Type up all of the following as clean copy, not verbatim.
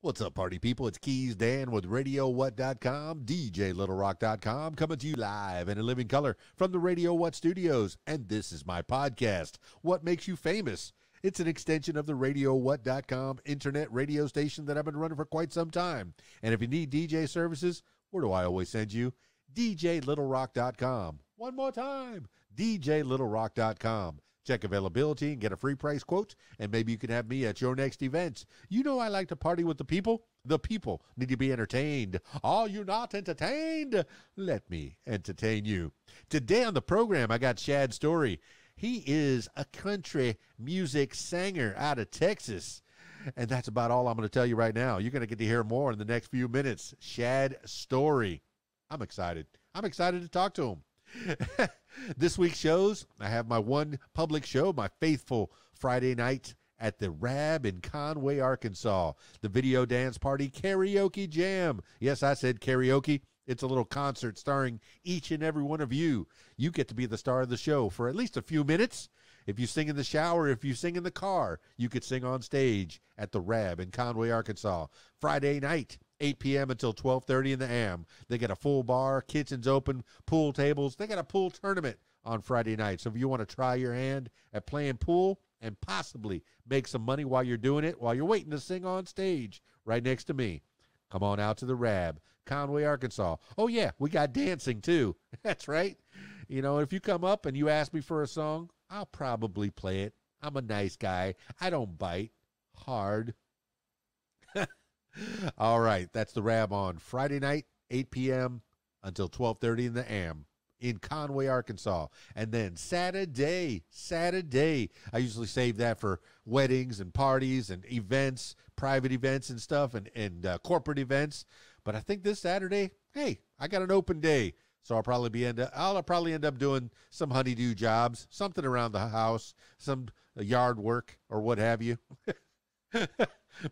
What's up, party people? It's Keys Dan with RadioWhat.com, DJLittleRock.com, coming to you live and in living color from the Radio What studios. And this is my podcast, What Makes You Famous? It's an extension of the RadioWhat.com internet radio station that I've been running for quite some time. And if you need DJ services, where do I always send you? DJLittleRock.com. One more time, DJLittleRock.com. Check availability and get a free price quote, and maybe you can have me at your next event. You know I like to party with the people. The people need to be entertained. Are you not entertained? Let me entertain you. Today on the program, I got Shad Storey. He is a country music singer out of Texas. And that's about all I'm going to tell you right now. You're going to get to hear more in the next few minutes. Shad Storey. I'm excited. I'm excited to talk to him. This week's shows, I have my one public show, my faithful Friday night at the Rab in Conway, Arkansas. The Video Dance Party Karaoke Jam. Yes, I said karaoke. It's a little concert starring each and every one of you. You get to be the star of the show for at least a few minutes. If you sing in the shower, if you sing in the car, you could sing on stage at the Rab in Conway, Arkansas. Friday night, 8 p.m. until 12:30 in the AM. They got a full bar, kitchen's open, pool tables. They got a pool tournament on Friday night. So if you want to try your hand at playing pool and possibly make some money while you're doing it, while you're waiting to sing on stage right next to me, come on out to the Rab, Conway, Arkansas. Oh, yeah, we got dancing too. That's right. You know, if you come up and you ask me for a song, I'll probably play it. I'm a nice guy. I don't bite hard. All right, that's the Rab on Friday night, 8 p.m. until 12:30 in the AM in Conway, Arkansas. And then Saturday, I usually save that for weddings and parties and events, private events and stuff, and corporate events. But I think this Saturday, hey, I got an open day. So I'll probably end up doing some honeydew jobs, something around the house, some yard work or what have you.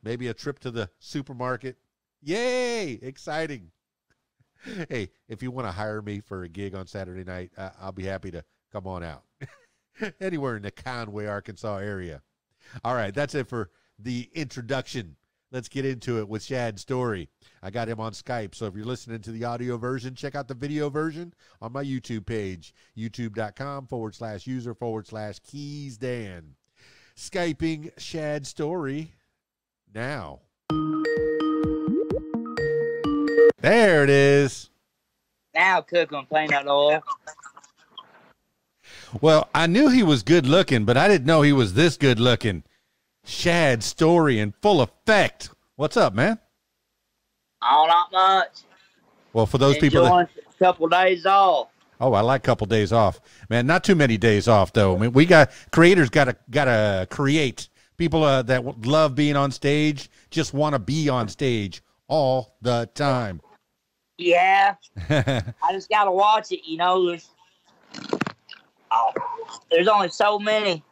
Maybe a trip to the supermarket. Yay! Exciting. Hey, if you want to hire me for a gig on Saturday night, I'll be happy to come on out. Anywhere in the Conway, Arkansas area. All right, that's it for the introduction. Let's get into it with Shad Storey. I got him on Skype, so if you're listening to the audio version, check out the video version on my YouTube page, youtube.com/user/KeysDan. Skyping Shad Storey now. There it is. Now cooking peanut oil. Well, I knew he was good looking, but I didn't know he was this good looking. Shad Storey in full effect. What's up, man? Oh, not much. Well, for those people that, a couple days off. Oh, I like a couple days off, man. Not too many days off though. I mean, we got creators gotta create. People that love being on stage just want to be on stage all the time. Yeah, I just gotta watch it. You know, there's only so many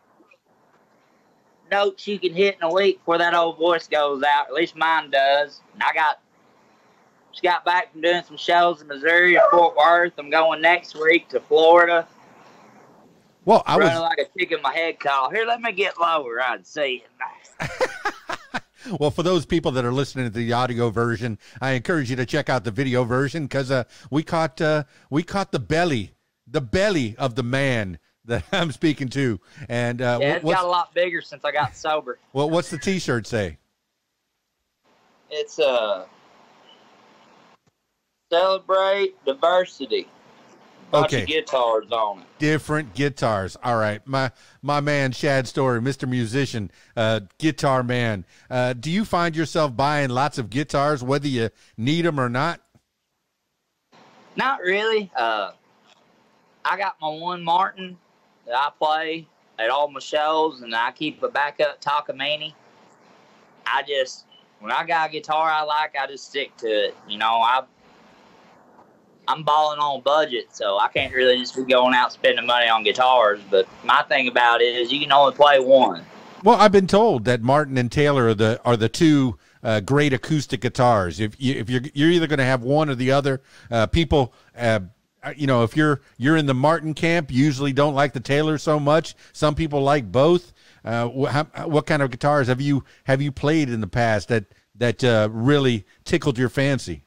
notes you can hit in a week before that old voice goes out. At least mine does. And just got back from doing some shows in Missouri and Fort Worth. I'm going next week to Florida. Well, I running like a chicken in my head call. Here, let me get lower. I'd see it. Well, for those people that are listening to the audio version, I encourage you to check out the video version because we caught the belly of the man that I'm speaking to, and yeah, it's got a lot bigger since I got sober. Well, what's the T-shirt say? It's celebrate diversity. Bunch of guitars on it. Different guitars. All right, my man Shad Storey, Mr. Musician, guitar man. Do you find yourself buying lots of guitars, whether you need them or not? Not really. I got my one Martin that I play at all my shows, and I keep a backup Takamine. When I got a guitar I like, I just stick to it. You know, I'm balling on budget, so I can't really just be going out spending money on guitars. But my thing about it is you can only play one. Well, I've been told that Martin and Taylor are the two great acoustic guitars. If you're either going to have one or the other. People, you know, if you're in the Martin camp, usually don't like the Taylor so much. Some people like both. What kind of guitars have you played in the past that that really tickled your fancy?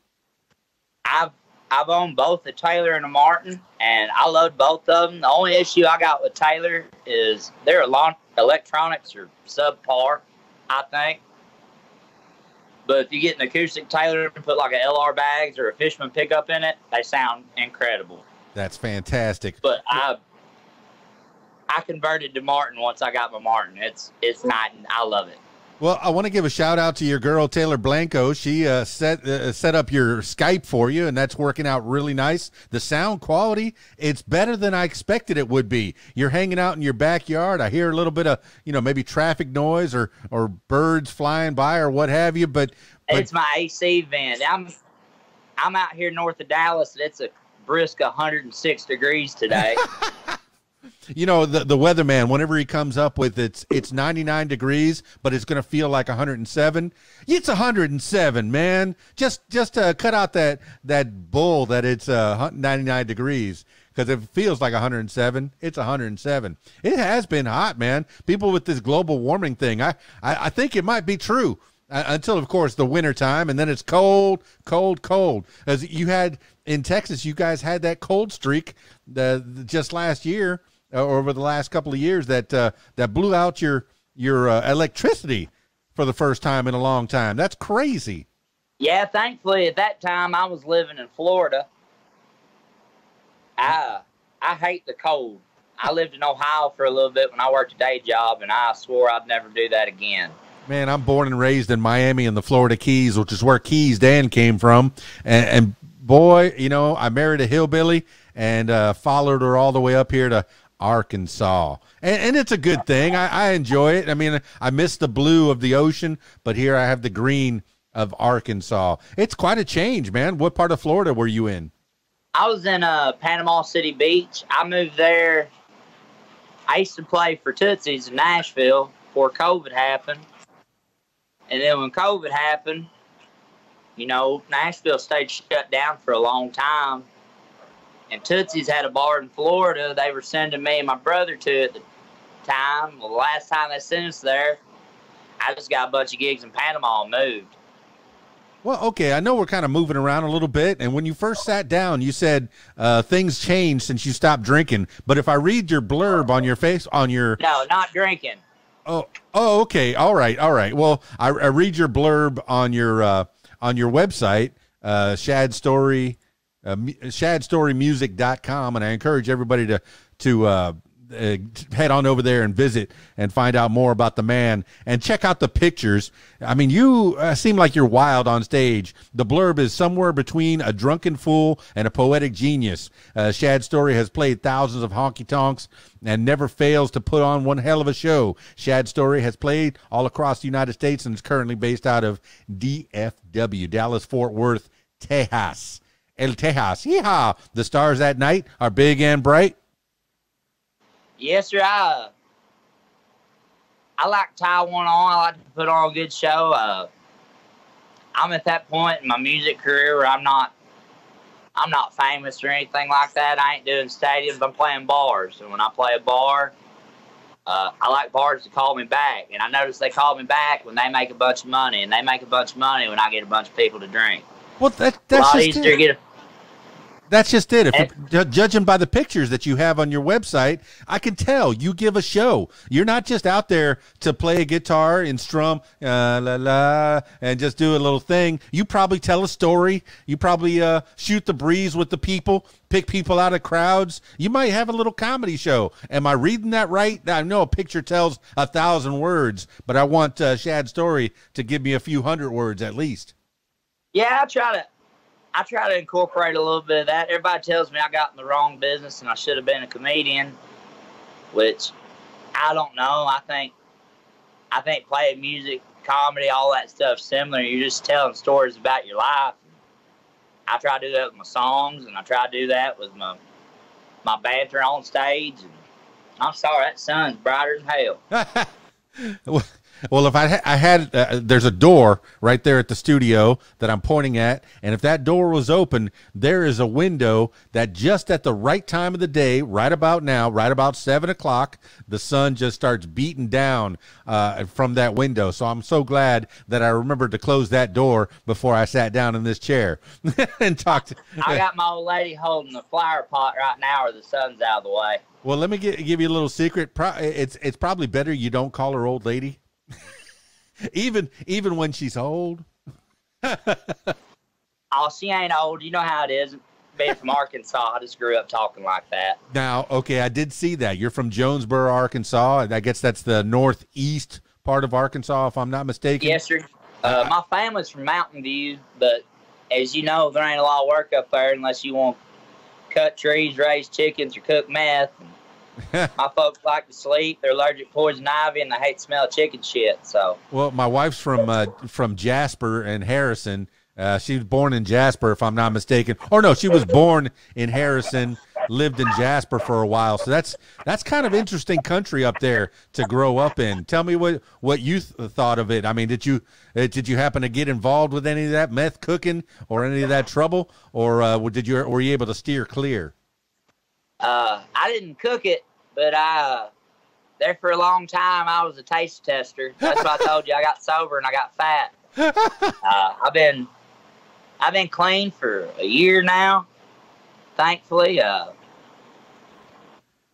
I've owned both the Taylor and the Martin, and I love both of them. The only issue I got with Taylor is their electronics are subpar, I think. But if you get an acoustic Taylor and put like a LR bags or a Fishman pickup in it, they sound incredible. That's fantastic. But I converted to Martin once I got my Martin. It's not. I love it. Well, I want to give a shout out to your girl, Taylor Blanco. She set up your Skype for you, and that's working out really nice. The sound quality, it's better than I expected it would be. You're hanging out in your backyard. I hear a little bit of, maybe traffic noise or birds flying by or what have you. But it's my AC vent. I'm out here north of Dallas, and it's a brisk 106 degrees today. The weatherman, whenever he comes up with it's 99 degrees, but it's going to feel like 107. It's 107, man. Just cut out that bull that it's 99 degrees, because if it feels like 107, it's 107. It has been hot, man. People with this global warming thing, I think it might be true until, of course, the winter time, and then it's cold, cold, cold. As you had in Texas, you guys had that cold streak just last year. Over the last couple of years that blew out your electricity for the first time in a long time. That's crazy. Yeah, thankfully at that time I was living in Florida. I hate the cold. I lived in Ohio for a little bit when I worked a day job, and I swore I'd never do that again. Man, I'm born and raised in Miami in the Florida Keys, which is where Keys Dan came from. And boy, I married a hillbilly and followed her all the way up here to Arkansas, and it's a good thing. I enjoy it. I mean, I miss the blue of the ocean, but here I have the green of Arkansas. It's quite a change, man. What part of Florida were you in? I was in Panama City Beach. I moved there. I used to play for Tootsie's in Nashville before COVID happened, and then when COVID happened, Nashville stayed shut down for a long time. And Tootsie's had a bar in Florida. They were sending me and my brother to at the time. Well, the last time they sent us there, I just got a bunch of gigs in Panama and moved. Well, okay, I know we're kind of moving around a little bit. And when you first sat down, you said things changed since you stopped drinking. But if I read your blurb on your face, No, not drinking. Oh, okay. All right. Well, I read your blurb on your website, Shad Storey. ShadStoreyMusic.com, and I encourage everybody to head on over there and visit and find out more about the man and check out the pictures. I mean, you seem like you're wild on stage. The blurb is somewhere between a drunken fool and a poetic genius. Shad Storey has played thousands of honky tonks and never fails to put on one hell of a show. Shad Storey has played all across the United States and is currently based out of DFW, Dallas-Fort Worth, Texas. El Tejas. Yeehaw. The stars that night are big and bright. Yes, sir. I like to tie one on. I like to put on a good show. I'm at that point in my music career where I'm not famous or anything like that. I ain't doing stadiums. I'm playing bars. And when I play a bar, I like bars to call me back. And I notice they call me back when they make a bunch of money. And they make a bunch of money when I get a bunch of people to drink. Well, that's just it. Judging by the pictures that you have on your website, I can tell you give a show. You're not just out there to play a guitar and strum la la and just do a little thing. You probably tell a story. You probably shoot the breeze with the people, pick people out of crowds. You might have a little comedy show. Am I reading that right? I know a picture tells 1,000 words, but I want Shad Storey to give me a few hundred words at least. Yeah, I try to incorporate a little bit of that. Everybody tells me I got in the wrong business and I should have been a comedian, which I don't know. I think playing music, comedy, all that stuff's similar. You're just telling stories about your life. I try to do that with my songs, and I try to do that with my banter on stage. And I'm sorry, that sun's brighter than hell. Well, if I had, there's a door right there at the studio that I'm pointing at, and if that door was open, there is a window that just at the right time of the day, right about now, right about 7 o'clock, the sun just starts beating down from that window. So I'm so glad that I remembered to close that door before I sat down in this chair and talked. I got my old lady holding the flower pot right now where the sun's out of the way. Well, let me give you a little secret. It's probably better you don't call her old lady. even when she's old. Oh, she ain't old. You know how it is. Being from Arkansas, I just grew up talking like that. Now, okay, I did see that. You're from Jonesboro, Arkansas, and I guess that's the northeast part of Arkansas, if I'm not mistaken. Yes, sir. My family's from Mountain View, but as you know, there ain't a lot of work up there unless you want to cut trees, raise chickens, or cook meth. My folks like to sleep. They're allergic to poison ivy, and they hate the smell of chicken shit. So, well, my wife's from Jasper and Harrison. She was born in Jasper, if I'm not mistaken. Or no, she was born in Harrison, lived in Jasper for a while. So that's kind of interesting country up there to grow up in. Tell me what you thought of it. I mean, did you happen to get involved with any of that meth cooking or any of that trouble, or were you able to steer clear? I didn't cook it, but there for a long time I was a taste tester. That's why I told you I got sober and I got fat. I've been clean for a year now, thankfully.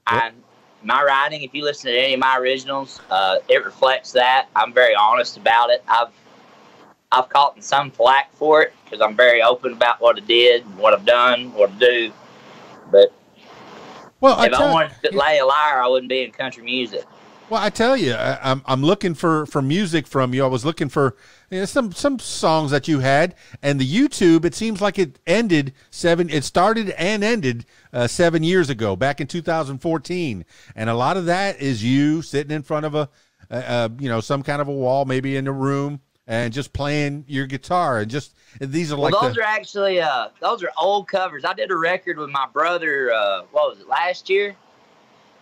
My writing, if you listen to any of my originals, it reflects that. I'm very honest about it. I've caught some flack for it because I'm very open about what I did, what I've done, what I do. But if I wanted to lay a liar, I wouldn't be in country music. Well, I tell you, I'm looking for music from you. I was looking for some songs that you had, and the YouTube. It seems like it ended It started and ended 7 years ago, back in 2014, and a lot of that is you sitting in front of some kind of a wall, maybe in a room, and just playing your guitar. And just these are those are actually those are old covers. I did a record with my brother. What was it, last year?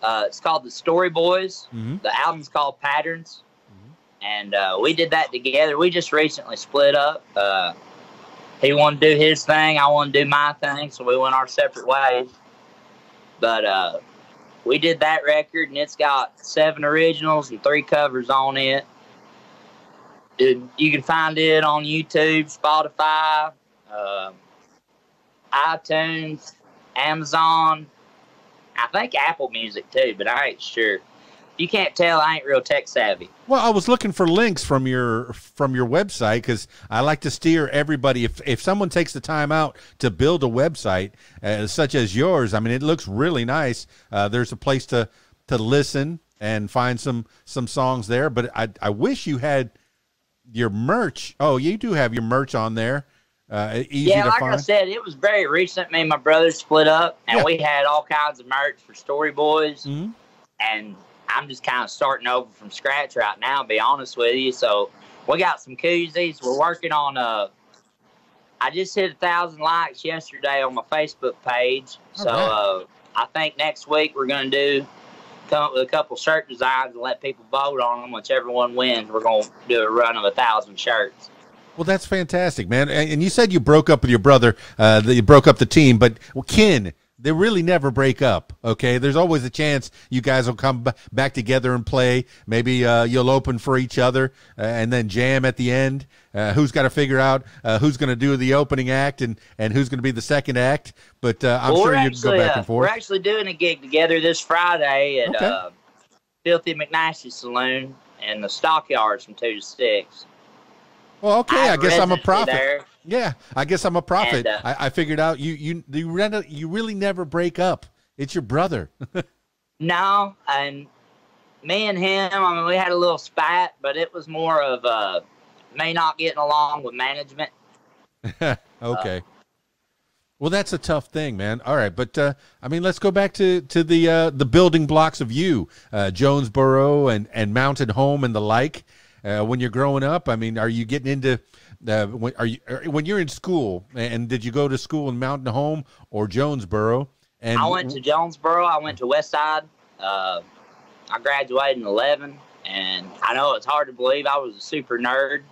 It's called The Story Boys. Mm-hmm. The album's called Patterns. Mm-hmm. And we did that together. We just recently split up. He wanted to do his thing. I wanted to do my thing. So we went our separate ways. But we did that record, and it's got 7 originals and 3 covers on it. You can find it on YouTube, Spotify, iTunes, Amazon. I think Apple Music too, but I ain't sure. You can't tell, I ain't real tech savvy. Well, I was looking for links from your website because I like to steer everybody. If someone takes the time out to build a website such as yours, I mean, it looks really nice. There's a place to listen and find some songs there. But I wish you had your merch. Oh, you do have your merch on there. Easy to like find. I said, it was very recent. Me and my brother split up, and we had all kinds of merch for Story Boys. Mm-hmm. And I'm just kind of starting over from scratch right now, to be honest with you. So we got some koozies. We're working on I just hit 1,000 likes yesterday on my Facebook page. So I think next week we're going to come up with a couple shirt designs and let people vote on them. Whichever one wins, we're going to do a run of 1,000 shirts. Well, that's fantastic, man. And you said you broke up with your brother, that you broke up the team, but kin, they really never break up, okay? There's always a chance you guys will come back together and play. Maybe you'll open for each other and then jam at the end. Who's got to figure out who's going to do the opening act and who's going to be the second act. But I'm sure you can go back and forth. We're actually doing a gig together this Friday at Filthy McNasty Saloon in the Stockyards from 2 to 6. Well, okay, I guess I'm a prophet. There. Yeah, I guess I'm a prophet. And, I figured out you really never break up. It's your brother. No, and me and him, I mean, we had a little spat, but it was more of me not getting along with management. Okay. Well, that's a tough thing, man. All right, but I mean, let's go back to the building blocks of you, Jonesboro and Mountain Home and the like. When you're growing up, I mean, are you getting into when you're in school? And did you go to school in Mountain Home or Jonesboro? And I went to Jonesboro. I went to Westside. I graduated in 2011, And I know it's hard to believe I was a super nerd.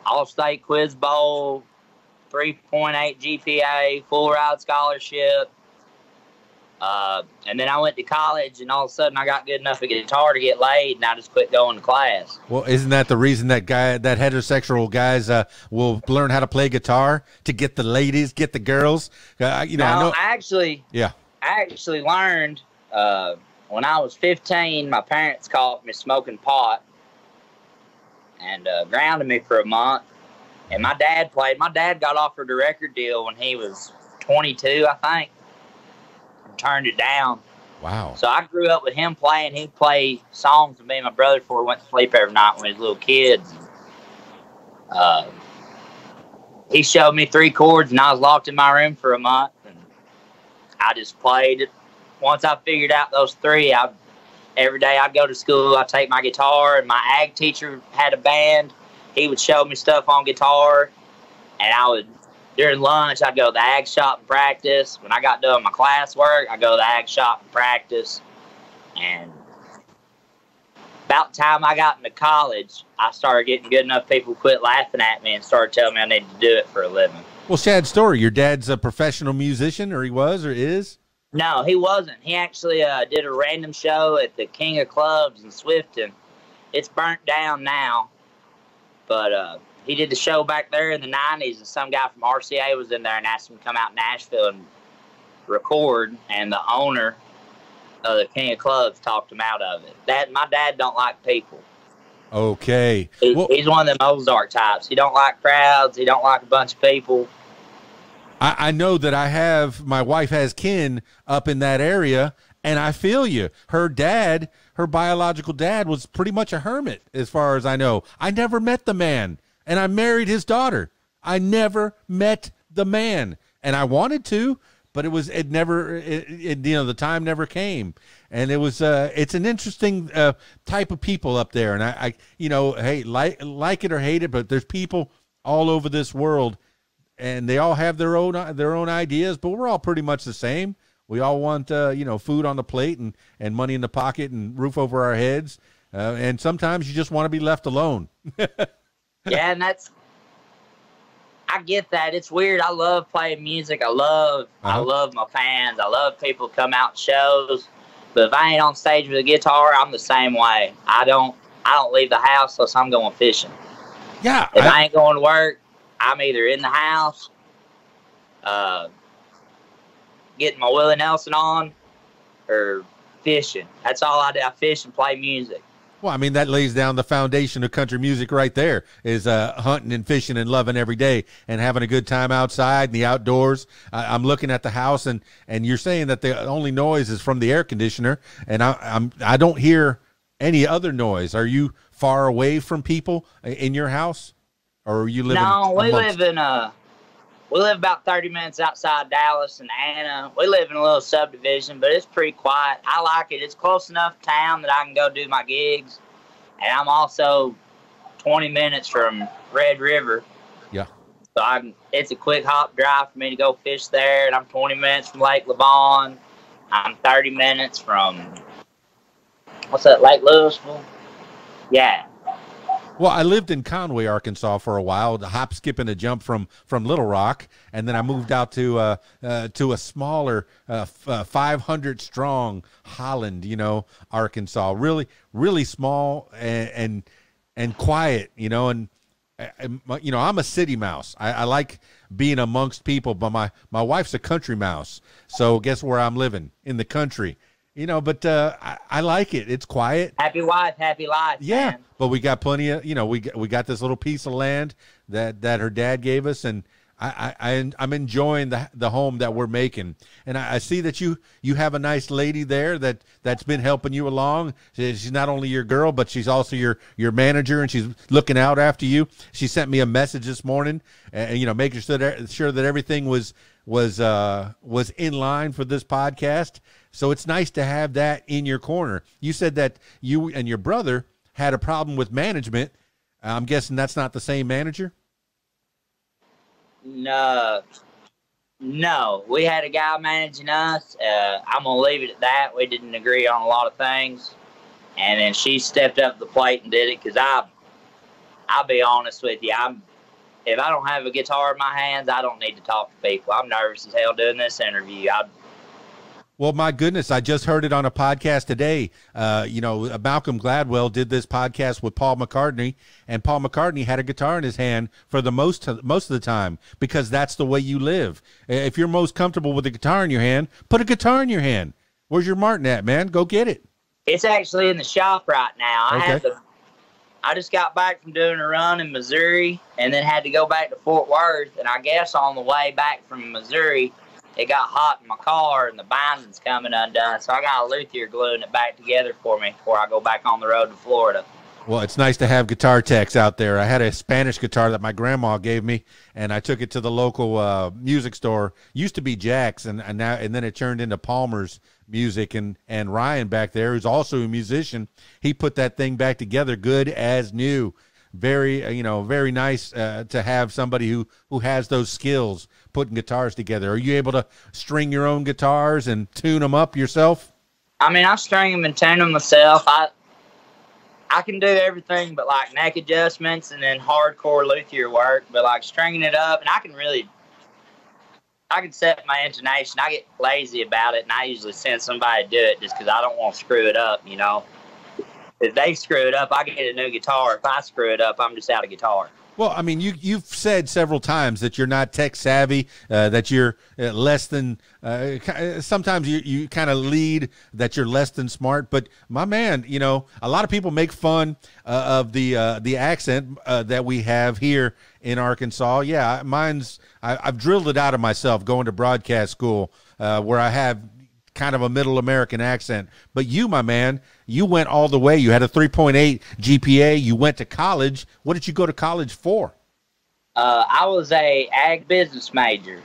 All-state quiz bowl, 3.8 GPA, full ride scholarship. And then I went to college, and all of a sudden I got good enough at guitar to get laid, and I just quit going to class. Well, isn't that the reason that heterosexual guys will learn how to play guitar to get the ladies, get the girls? I know. I actually learned when I was 15. My parents caught me smoking pot and grounded me for a month. And my dad played. My dad got offered a record deal when he was 22, I think. Turned it down. Wow. So I grew up with him playing. He'd play songs with me and my brother before we went to sleep every night when we was little kids. He showed me 3 chords, and I was locked in my room for a month. And I just played it. Once I figured out those 3, every day I'd go to school, I'd take my guitar, and my ag teacher had a band. He would show me stuff on guitar, and during lunch, I'd go to the ag shop and practice. When I got done with my classwork, I'd go to the ag shop and practice. And about the time I got into college, I started getting good enough people quit laughing at me and started telling me I needed to do it for a living. Well, Shad Storey, your dad's a professional musician, or he was, or is? No, he wasn't. He actually did a random show at the King of Clubs in Swifton. It's burnt down now, but he did the show back there in the 90s, and some guy from RCA was in there and asked him to come out to Nashville and record, and the owner of the King of Clubs talked him out of it. My dad don't like people. Okay. He's one of them Ozark types. He don't like crowds. He don't like a bunch of people. I know that my wife has kin up in that area, and I feel you. Her biological dad was pretty much a hermit, as far as I know. I never met the man. And I married his daughter. I never met the man, and I wanted to, but the time never came. And it's an interesting type of people up there. And I hey, like it or hate it, but there's people all over this world, and they all have their own ideas, but we're all pretty much the same. We all want, food on the plate and money in the pocket and roof over our heads. And sometimes you just want to be left alone. Yeah, and I get that. It's weird. I love playing music. I love my fans. I love people come out shows. But if I ain't on stage with a guitar, I'm the same way. I don't leave the house unless I'm going fishing. Yeah. If I ain't going to work, I'm either in the house, getting my Willie Nelson on, or fishing. That's all I do. I fish and play music. Well, I mean, that lays down the foundation of country music right there, is hunting and fishing and loving every day and having a good time outside in the outdoors. I'm looking at the house, and you're saying that the only noise is from the air conditioner, and I don't hear any other noise. Are you far away from people in your house, or are you living? No, we live about 30 minutes outside Dallas and Anna. We live in a little subdivision, but it's pretty quiet. I like it. It's close enough town that I can go do my gigs. And I'm also 20 minutes from Red River. Yeah. So it's a quick hop drive for me to go fish there. And I'm 20 minutes from Lake Levon. I'm 30 minutes from, what's that, Lake Louisville? Yeah. Well, I lived in Conway, Arkansas for a while, hop, skip, and a jump from Little Rock, and then I moved out to a smaller 500 strong Holland, Arkansas, really, really small and quiet, and I'm a city mouse. I like being amongst people, but my wife's a country mouse, so guess where I'm living? In the country. But I like it. It's quiet. Happy wife, happy life. Yeah, man. but we got plenty of, we got this little piece of land that her dad gave us, and I'm enjoying the home that we're making. And I see that you have a nice lady there that's been helping you along. She's not only your girl, but she's also your manager, and she's looking out after you. She sent me a message this morning, making sure that everything was in line for this podcast. So it's nice to have that in your corner. You said that you and your brother had a problem with management. I'm guessing that's not the same manager? No, we had a guy managing us. I'm going to leave it at that. We didn't agree on a lot of things. And then she stepped up the plate and did it, because I'll be honest with you, if I don't have a guitar in my hands, I don't need to talk to people. I'm nervous as hell doing this interview. Well, my goodness, I just heard it on a podcast today. Malcolm Gladwell did this podcast with Paul McCartney, and Paul McCartney had a guitar in his hand for the most of the time, because that's the way you live. If you're most comfortable with a guitar in your hand, put a guitar in your hand. Where's your Martin at, man? Go get it. It's actually in the shop right now. Okay. I just got back from doing a run in Missouri, and then had to go back to Fort Worth. And I guess on the way back from Missouri, it got hot in my car, and the binding's coming undone. So I got a luthier gluing it back together for me before I go back on the road to Florida. Well, it's nice to have guitar techs out there. I had a Spanish guitar that my grandma gave me, and I took it to the local music store. Used to be Jack's, and then it turned into Palmer's Music. And Ryan back there, who's also a musician, he put that thing back together good as new. Very, very nice to have somebody who has those skills putting guitars together. Are you able to string your own guitars and tune them up yourself? I mean, I string them and tune them myself. I can do everything but like neck adjustments and then hardcore luthier work, but like stringing it up, and I can set my intonation. I get lazy about it, and I usually send somebody to do it just because I don't want to screw it up, If they screw it up, I get a new guitar. If I screw it up, I'm just out of guitar. Well, I mean, you've said several times that you're not tech savvy, that you're less than. Sometimes you kind of lead that you're less than smart. But my man, a lot of people make fun of the accent that we have here in Arkansas. Yeah, I've drilled it out of myself going to broadcast school, where I have kind of a middle American accent. But you, my man, you went all the way. You had a 3.8 GPA. You went to college. What did you go to college for? I was a ag business major.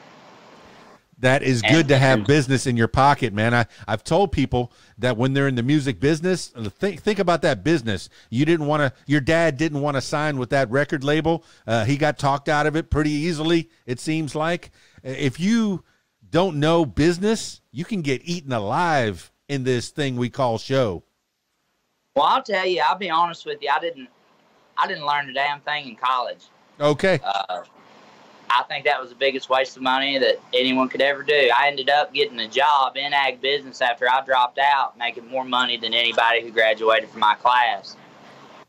That is good to have business in your pocket, man. I've told people that when they're in the music business, think about that business. Your dad didn't want to sign with that record label. He got talked out of it pretty easily, it seems like. If you don't know business, you can get eaten alive in this thing we call show. Well, I'll tell you, I'll be honest with you. I didn't learn a damn thing in college. Okay. I think that was the biggest waste of money that anyone could ever do. I ended up getting a job in ag business after I dropped out, making more money than anybody who graduated from my class,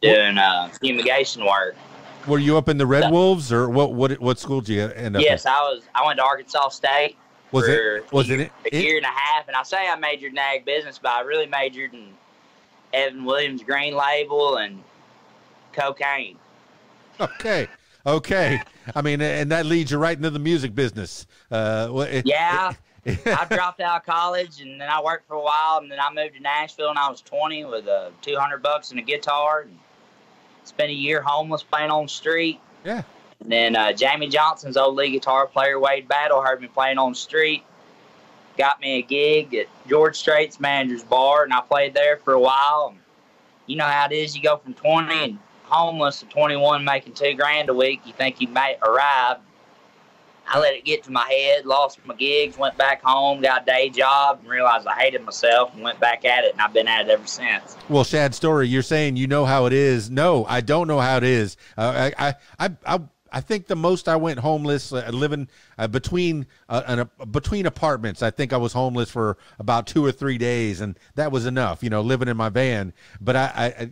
doing fumigation work. Were you up in the Red Wolves, or what school did you end up Yes, in? I went to Arkansas State. Was it a year and a half? And I say I majored in ag business, but I really majored in Evan Williams Green Label and cocaine. Okay. I mean, and that leads you right into the music business. I dropped out of college, and then I worked for a while, and then I moved to Nashville when I was 20 with $200 and a guitar. And spent a year homeless playing on the street. Yeah. And then Jamie Johnson's old lead guitar player, Wade Battle, heard me playing on the street. Got me a gig at George Strait's manager's bar, and I played there for a while. And you know how it is. You go from 20 and homeless to 21 making $2,000 a week. You think you might arrive. I let it get to my head, lost my gigs, went back home, got a day job, and realized I hated myself and went back at it, and I've been at it ever since. Well, Shad Storey, you're saying you know how it is. No, I don't know how it is. I think the most I went homeless living between apartments. I think I was homeless for about 2 or 3 days, and that was enough, living in my van. But I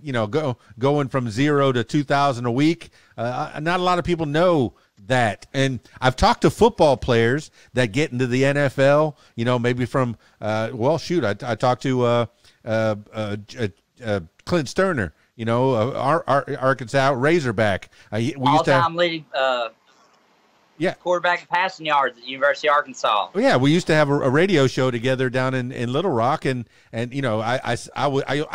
going from 0 to 2,000 a week. Not a lot of people know that. And I've talked to football players that get into the NFL, maybe from, I talked to Clint Sterner, our Arkansas Razorback. All-time leading quarterback and passing yards at the University of Arkansas. Yeah, we used to have a radio show together down in Little Rock, and I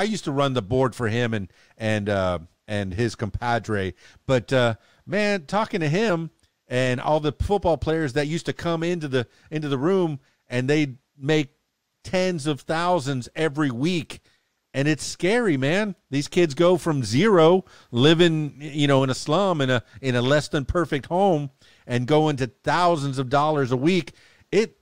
used to run the board for him and his compadre. But man, talking to him and all the football players that used to come into the room, and they'd make tens of thousands every week. And it's scary, man. These kids go from 0, living, in a slum in a less than perfect home, and go into thousands of dollars a week. It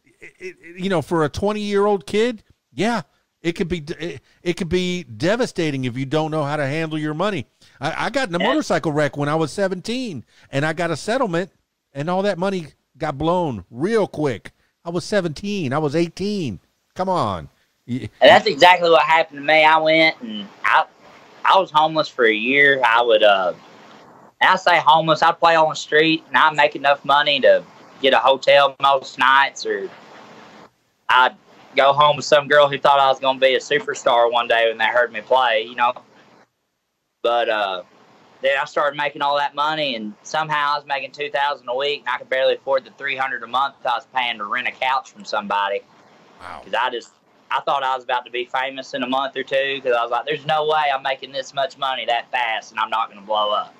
for a 20-year-old kid, yeah, it could be devastating if you don't know how to handle your money. I got in a motorcycle wreck when I was 17, and I got a settlement, and all that money got blown real quick. I was 17. I was 18. Come on. And that's exactly what happened to me. I went and I was homeless for a year. I would, and I say homeless, I'd play on the street and I'd make enough money to get a hotel most nights, or I'd go home with some girl who thought I was going to be a superstar one day when they heard me play, you know. But then I started making all that money, and somehow I was making $2,000 a week, and I could barely afford the $300 a month I was paying to rent a couch from somebody. Wow. Because I thought I was about to be famous in a month or two, because I was like, there's no way I'm making this much money that fast and I'm not going to blow up.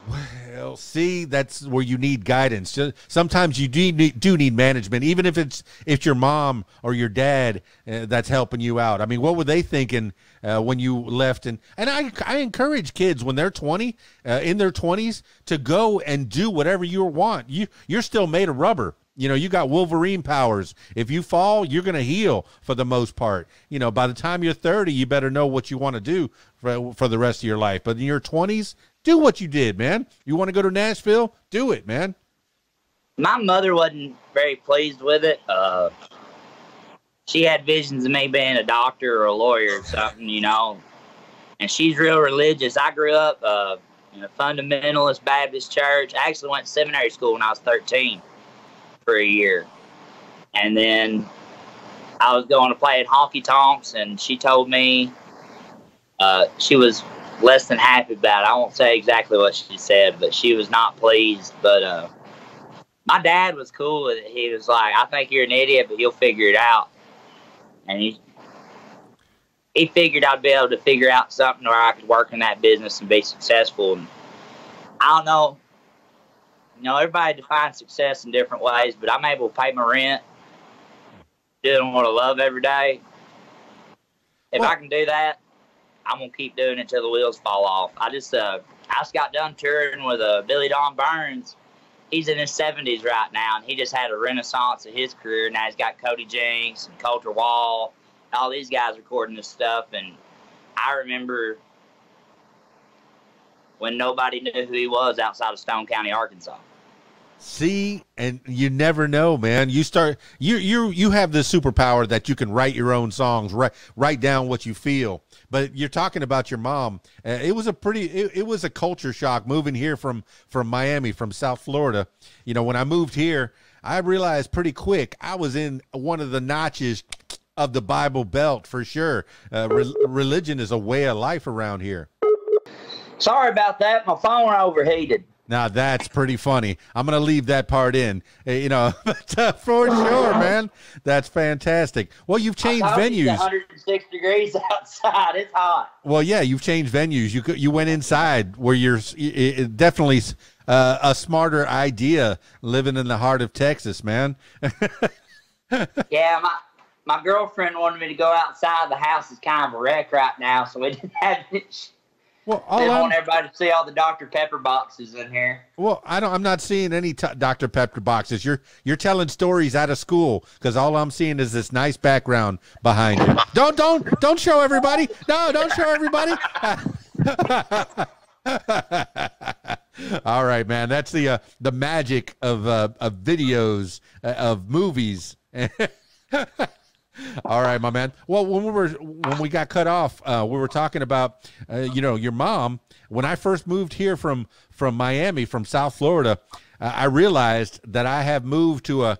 Well, see, that's where you need guidance. Sometimes you do need management, even if it's your mom or your dad that's helping you out. I mean, what were they thinking when you left? And I encourage kids when they're 20, in their 20s, to go and do whatever you want. You're still made of rubber. You know, you got Wolverine powers. If you fall, you're going to heal for the most part. You know, by the time you're 30, you better know what you want to do for the rest of your life. But in your 20s, do what you did, man. You want to go to Nashville? Do it, man. My mother wasn't very pleased with it. She had visions of me being a doctor or a lawyer or something, you know. And she's real religious. I grew up in a fundamentalist Baptist church. I actually went to seminary school when I was 13. For a year, and then I was going to play at honky tonks, and she told me she was less than happy about it. I won't say exactly what she said, but she was not pleased. But my dad was cool with it. He was like, I think you're an idiot, but you'll figure it out. And he figured I'd be able to figure out something where I could work in that business and be successful. And I don't know. You know, everybody defines success in different ways, but I'm able to pay my rent, doing what I love every day. If I can do that, I'm going to keep doing it till the wheels fall off. I just got done touring with Billy Don Burns. He's in his 70s right now, and he just had a renaissance of his career. Now he's got Cody Jinks and Coulter Wall, all these guys recording this stuff. And I remember when nobody knew who he was outside of Stone County, Arkansas. See, and you never know, man. You have this superpower that you can write your own songs, write down what you feel. But you're talking about your mom. It was a culture shock moving here from Miami, from South Florida. You know, when I moved here, I realized pretty quick I was in one of the notches of the Bible Belt for sure. Religion is a way of life around here. Sorry about that. My phone overheated. Now, that's pretty funny. I'm going to leave that part in, you know, but, for sure, man. That's fantastic. Well, you've changed venues. It's 106 degrees outside. It's hot. Well, yeah, you've changed venues. You went inside where you're definitely a smarter idea living in the heart of Texas, man. Yeah, my girlfriend wanted me to go outside. The house is kind of a wreck right now, so we didn't have it. Well, I want everybody to see all the Dr. Pepper boxes in here. Well, I'm not seeing any Dr. Pepper boxes. You're telling stories out of school, because all I'm seeing is this nice background behind you. Don't show everybody. No, don't show everybody. All right, man. That's the magic of videos, of movies. All right, my man. Well, when we got cut off, we were talking about, you know, your mom. When I first moved here from Miami, from South Florida, I realized that I have moved to a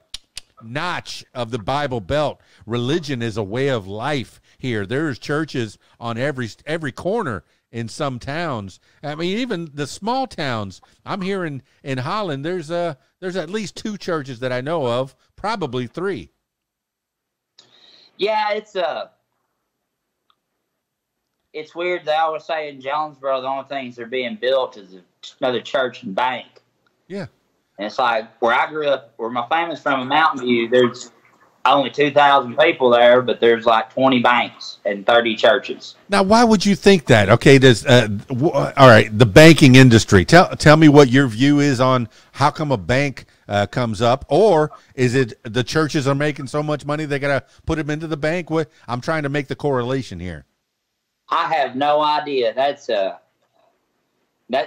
notch of the Bible Belt. Religion is a way of life here. There's churches on every corner in some towns. I mean, even the small towns. I'm here in Holland. There's at least 2 churches that I know of, probably 3. Yeah, it's weird. They always say in Jonesboro the only things that are being built is another church and bank. Yeah. And it's like where I grew up, where my family's from in Mountain View, there's only 2,000 people there, but there's like 20 banks and 30 churches. Now, why would you think that? Okay, all right, the banking industry. Tell me what your view is on how come a bank comes up, or is it the churches are making so much money they got to put them into the bank? I'm trying to make the correlation here. I have no idea. That's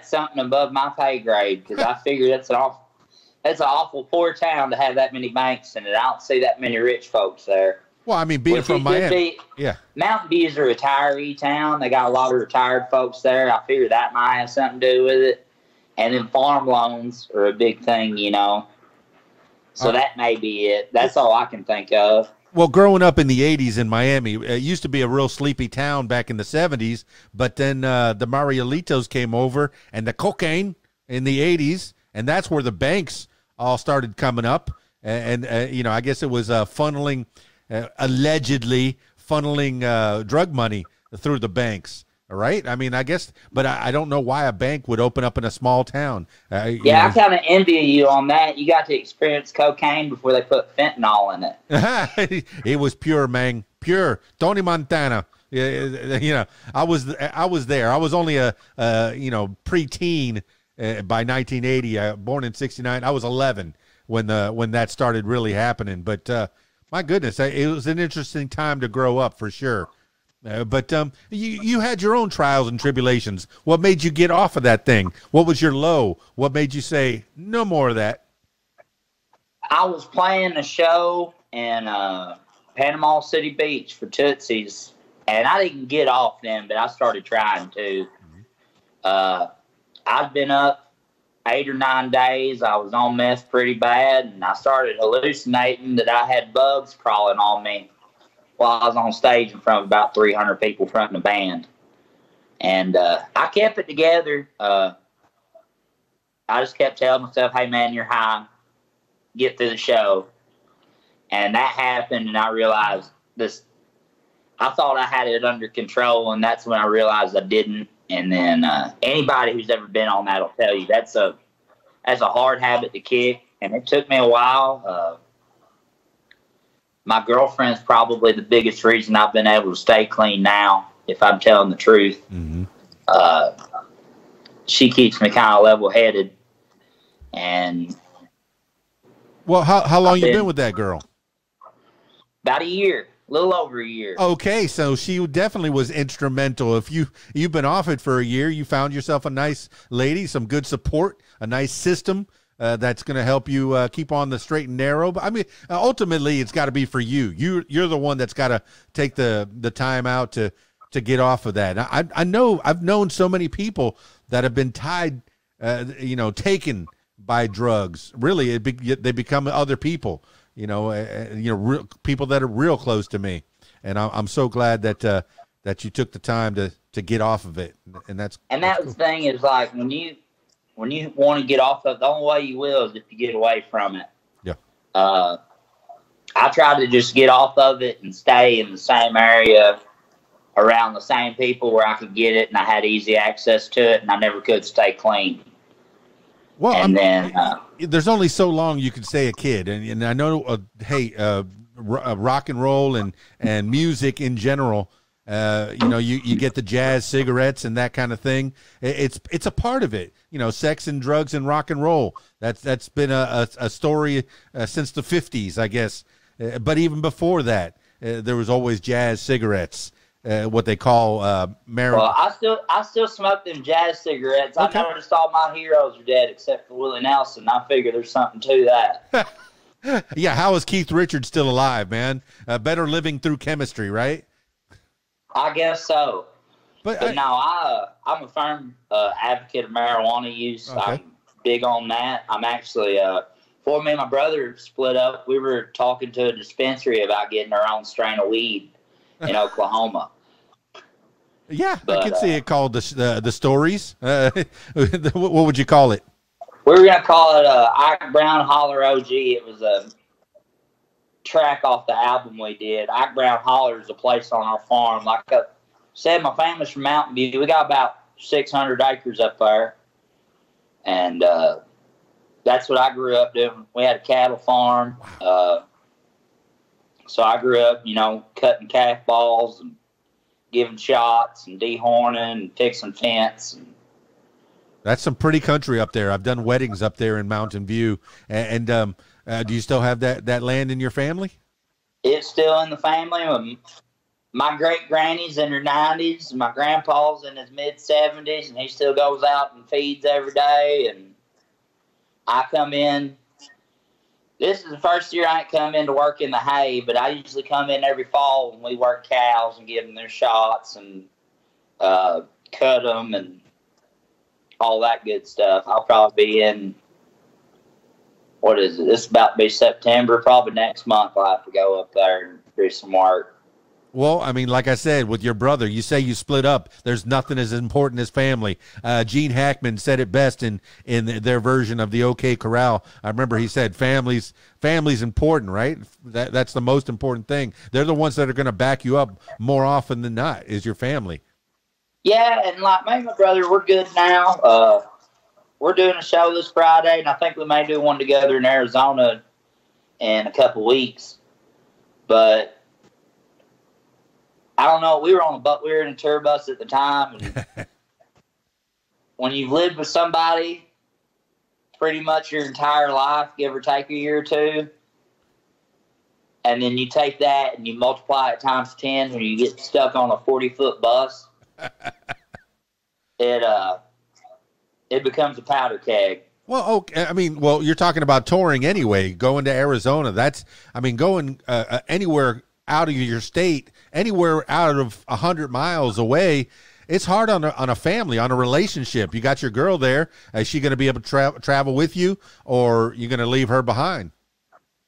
something above my pay grade, because I figure that's an awful poor town to have that many banks in it. I don't see that many rich folks there. Well, I mean, being from Miami, Mountain View is a retiree town. They got a lot of retired folks there. I figure that might have something to do with it. And then farm loans are a big thing, you know. So that may be it. That's all I can think of. Well, growing up in the 80s in Miami, it used to be a real sleepy town back in the 70s, but then the Marielitos came over and the cocaine in the 80s, and that's where the banks all started coming up. And you know, I guess it was allegedly funneling drug money through the banks. All right. I mean, I guess, but I don't know why a bank would open up in a small town. I kind of envy you on that. You got to experience cocaine before they put fentanyl in it. It was pure, man. Pure. Tony Montana. You know, I was there. I was only a preteen by 1980. Born in '69. I was 11 when that started really happening. But my goodness, it was an interesting time to grow up for sure. But you had your own trials and tribulations. What made you get off of that thing? What was your low? What made you say, no more of that? I was playing a show in Panama City Beach for Tootsie's, and I didn't get off then, but I started trying to. I'd been up 8 or 9 days. I was on meth pretty bad, and I started hallucinating that I had bugs crawling on me while I was on stage in front of about 300 people fronting a band. And I kept it together. I just kept telling myself, hey, man, you're high. Get through the show. And that happened, and I realized this. I thought I had it under control, and that's when I realized I didn't. And then anybody who's ever been on that will tell you that's a hard habit to kick, and it took me a while. My girlfriend's probably the biggest reason I've been able to stay clean now, if I'm telling the truth. Mm-hmm. She keeps me kind of level-headed. And well, how long you been with that girl? About a year, a little over a year. Okay, so she definitely was instrumental. If you've been off it for a year, you found yourself a nice lady, some good support, a nice system. That's going to help you keep on the straight and narrow. But I mean, ultimately, it's got to be for you. You're the one that's got to take the time out to get off of that. I know I've known so many people that have been tied, taken by drugs. Really, they become other people. Real people that are real close to me, and I'm so glad that you took the time to get off of it. And that's cool. The thing is, like, when you want to get off of it, the only way you will is if you get away from it. Yeah. I tried to just get off of it and stay in the same area around the same people where I could get it, and I had easy access to it, and I never could stay clean. Well, and then there's only so long you can stay a kid, and I know, rock and roll and music in general. You get the jazz, cigarettes, and that kind of thing. It's a part of it. Sex and drugs and rock and roll. That's been a story since the 50s, I guess. But even before that, there was always jazz, cigarettes, what they call marijuana. Well, I still smoke them jazz cigarettes. Okay. I noticed all my heroes are dead except for Willie Nelson. I figure there's something to that. Yeah, how is Keith Richards still alive, man? Better living through chemistry, right? I guess so. But no, I'm a firm advocate of marijuana use. Okay. I'm big on that. I'm actually, before me and my brother split up, we were talking to a dispensary about getting our own strain of weed in Oklahoma. Yeah, but, I can see it called the Stories. What would you call it? We were going to call it Ike Brown Holler OG. It was a track off the album we did. Ike Brown Holler is a place on our farm. Like I said, my family's from Mountain View. We got about 600 acres up there. And that's what I grew up doing. We had a cattle farm. So I grew up, cutting calf balls and giving shots and dehorning and fixing fence. That's some pretty country up there. I've done weddings up there in Mountain View. And do you still have that land in your family? It's still in the family. My great granny's in her 90s. My grandpa's in his mid 70s, and he still goes out and feeds every day. And I come in. This is the first year I ain't come in to work in the hay, but I usually come in every fall when we work cows and give them their shots and cut them and all that good stuff. I'll probably be in, what is it? This is about to be September. Probably next month I'll have to go up there and do some work. Well, I mean, like I said, with your brother, you say you split up. There's nothing as important as family. Gene Hackman said it best in their version of the OK Corral. I remember he said family's important, right? That's the most important thing. They're the ones that are going to back you up more often than not, is your family. Yeah, and like me and my brother, we're good now. We're doing a show this Friday, and I think we may do one together in Arizona in a couple weeks. But I don't know. We were in a tour bus at the time, and when you've lived with somebody pretty much your entire life, give or take a year or two, and then you take that and you multiply it times 10 when you get stuck on a 40-foot bus, it becomes a powder keg. Well, okay. I mean, you're talking about touring anyway, going to Arizona. Going anywhere out of your state, anywhere out of 100 miles away, it's hard on a family, on a relationship. You got your girl there. Is she going to be able to travel with you, or you going to leave her behind?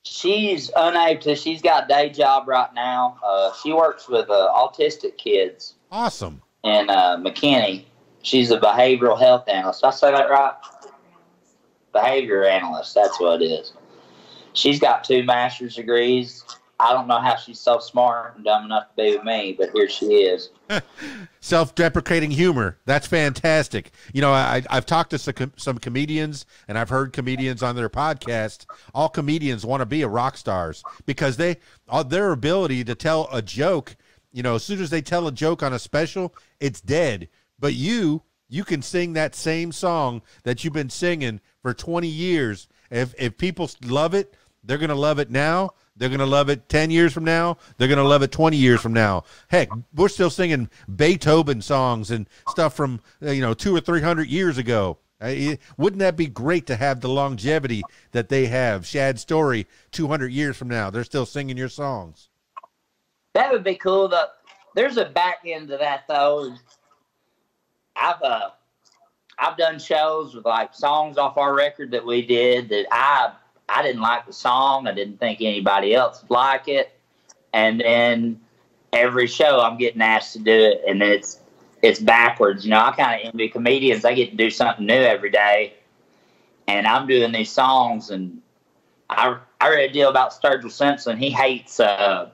She's unable to. She's got a day job right now. She works with autistic kids. Awesome. In McKinney. She's a behavioral health analyst. Did I say that right? Behavior analyst. That's what it is. She's got 2 master's degrees. I don't know how she's so smart and dumb enough to be with me, but here she is. Self-deprecating humor. That's fantastic. You know, I've talked to some comedians, and I've heard comedians on their podcast. All comedians want to be a rock stars because their ability to tell a joke, you know, as soon as they tell a joke on a special, it's dead. But you can sing that same song that you've been singing for 20 years. If people love it, they're going to love it now. They're going to love it 10 years from now. They're going to love it 20 years from now. Heck, we're still singing Beethoven songs and stuff from, 200 or 300 years ago. Wouldn't that be great to have the longevity that they have? Shad Storey, 200 years from now, they're still singing your songs. That would be cool. There's a back end to that, though. I've done shows with like songs off our record that we did that I didn't like the song. I didn't think anybody else would like it. And then every show I'm getting asked to do it, and it's backwards. You know, I kind of envy comedians. They get to do something new every day. And I'm doing these songs, and I read a deal about Sturgill Simpson. He hates that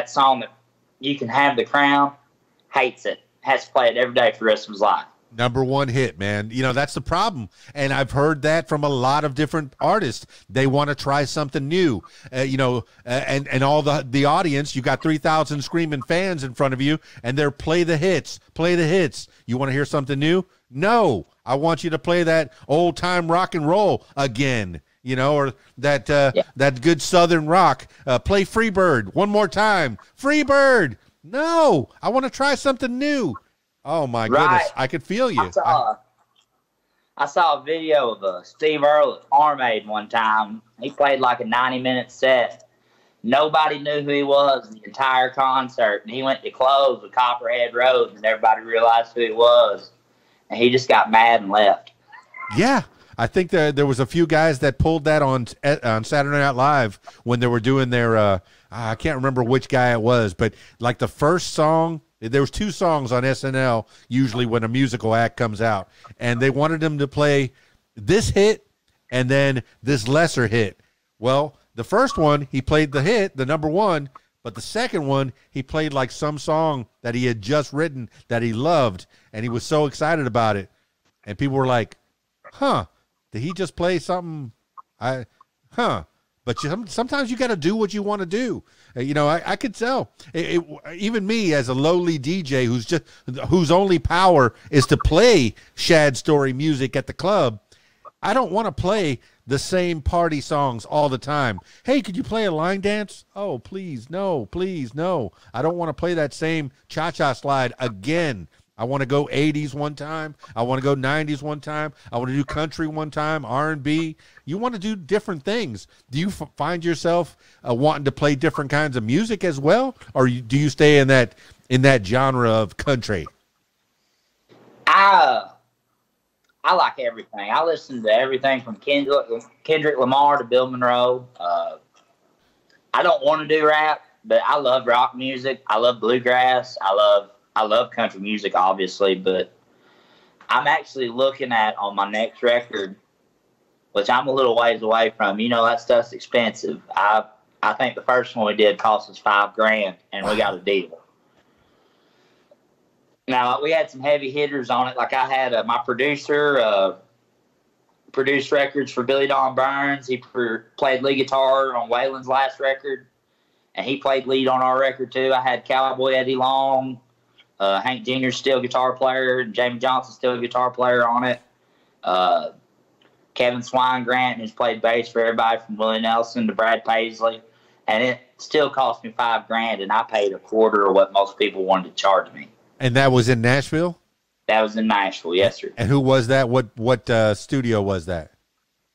song that You Can Have the Crown. Hates it. Has to play it every day for the rest of his life. #1 hit, man. You know, that's the problem. And I've heard that from a lot of different artists. They want to try something new, and all the audience, you got 3,000 screaming fans in front of you, and they're play the hits. You want to hear something new? No, I want you to play that old time rock and roll again, or that good Southern rock. Play Freebird one more time. Freebird. No, I want to try something new. Oh, my goodness. I could feel you. I saw a video of Steve Earle at Farm Aid one time. He played like a 90-minute set. Nobody knew who he was the entire concert. And he went to close with Copperhead Road, and everybody realized who he was. And he just got mad and left. Yeah. I think there was a few guys that pulled that on Saturday Night Live when they were doing their I can't remember which guy it was, but like the first song, there was 2 songs on SNL usually when a musical act comes out, and they wanted him to play this hit and then this lesser hit. Well, the first one, he played the hit, the #1, but the second one, he played like some song that he had just written that he loved, and he was so excited about it. And people were like, huh, did he just play something? but sometimes you got to do what you want to do. I could tell even me as a lowly DJ whose only power is to play Shad Storey music at the club. I don't want to play the same party songs all the time. Hey, could you play a line dance? Oh, please, no, please, no. I don't want to play that same cha-cha slide again. I want to go 80s one time. I want to go 90s one time. I want to do country one time, R&B. You want to do different things. Do you find yourself wanting to play different kinds of music as well? Or do you stay in that genre of country? I like everything. I listen to everything from Kendrick Lamar to Bill Monroe. I don't want to do rap, but I love rock music. I love bluegrass. I love country music, obviously, but I'm actually looking at on my next record, which I'm a little ways away from. That stuff's expensive. I think the first one we did cost us $5,000, and we got a deal. Now, we had some heavy hitters on it. Like I had my producer produced records for Billy Don Burns. He played lead guitar on Waylon's last record, and he played lead on our record too. I had Cowboy Eddie Long, Hank Jr. still guitar player, and Jamie Johnson still a guitar player on it. Kevin Swine-Grant, who's played bass for everybody from Willie Nelson to Brad Paisley. And it still cost me $5,000, and I paid a quarter of what most people wanted to charge me. And that was in Nashville? That was in Nashville, yes, sir. And who was that? What studio was that?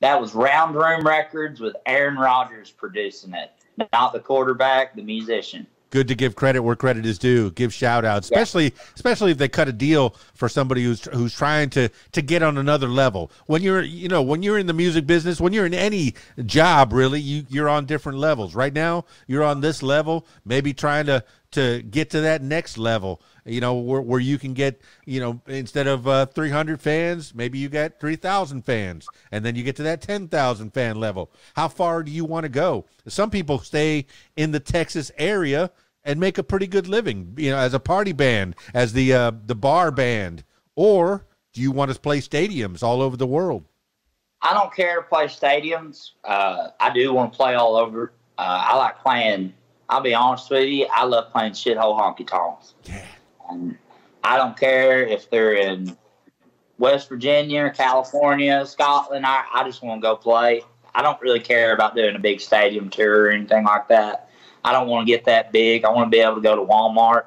That was Round Room Records with Aaron Rodgers producing it. Not the quarterback, the musician. Good to give credit where credit is due. Give shout outs, especially if they cut a deal for somebody who's trying to get on another level. When you're in the music business, when you're in any job, really, you're on different levels. Right now, you're on this level, maybe trying to get to that next level. Where you can get, instead of 300 fans, maybe you got 3,000 fans, and then you get to that 10,000 fan level. How far do you want to go? Some people stay in the Texas area and make a pretty good living, as a party band, as the bar band, or do you want to play stadiums all over the world? I don't care to play stadiums. I do want to play all over. I like playing. I'll be honest with you. I love playing shithole honky tonks. Yeah. And I don't care if they're in West Virginia, California, Scotland. I just want to go play. I don't really care about doing a big stadium tour or anything like that. I don't want to get that big. I want to be able to go to Walmart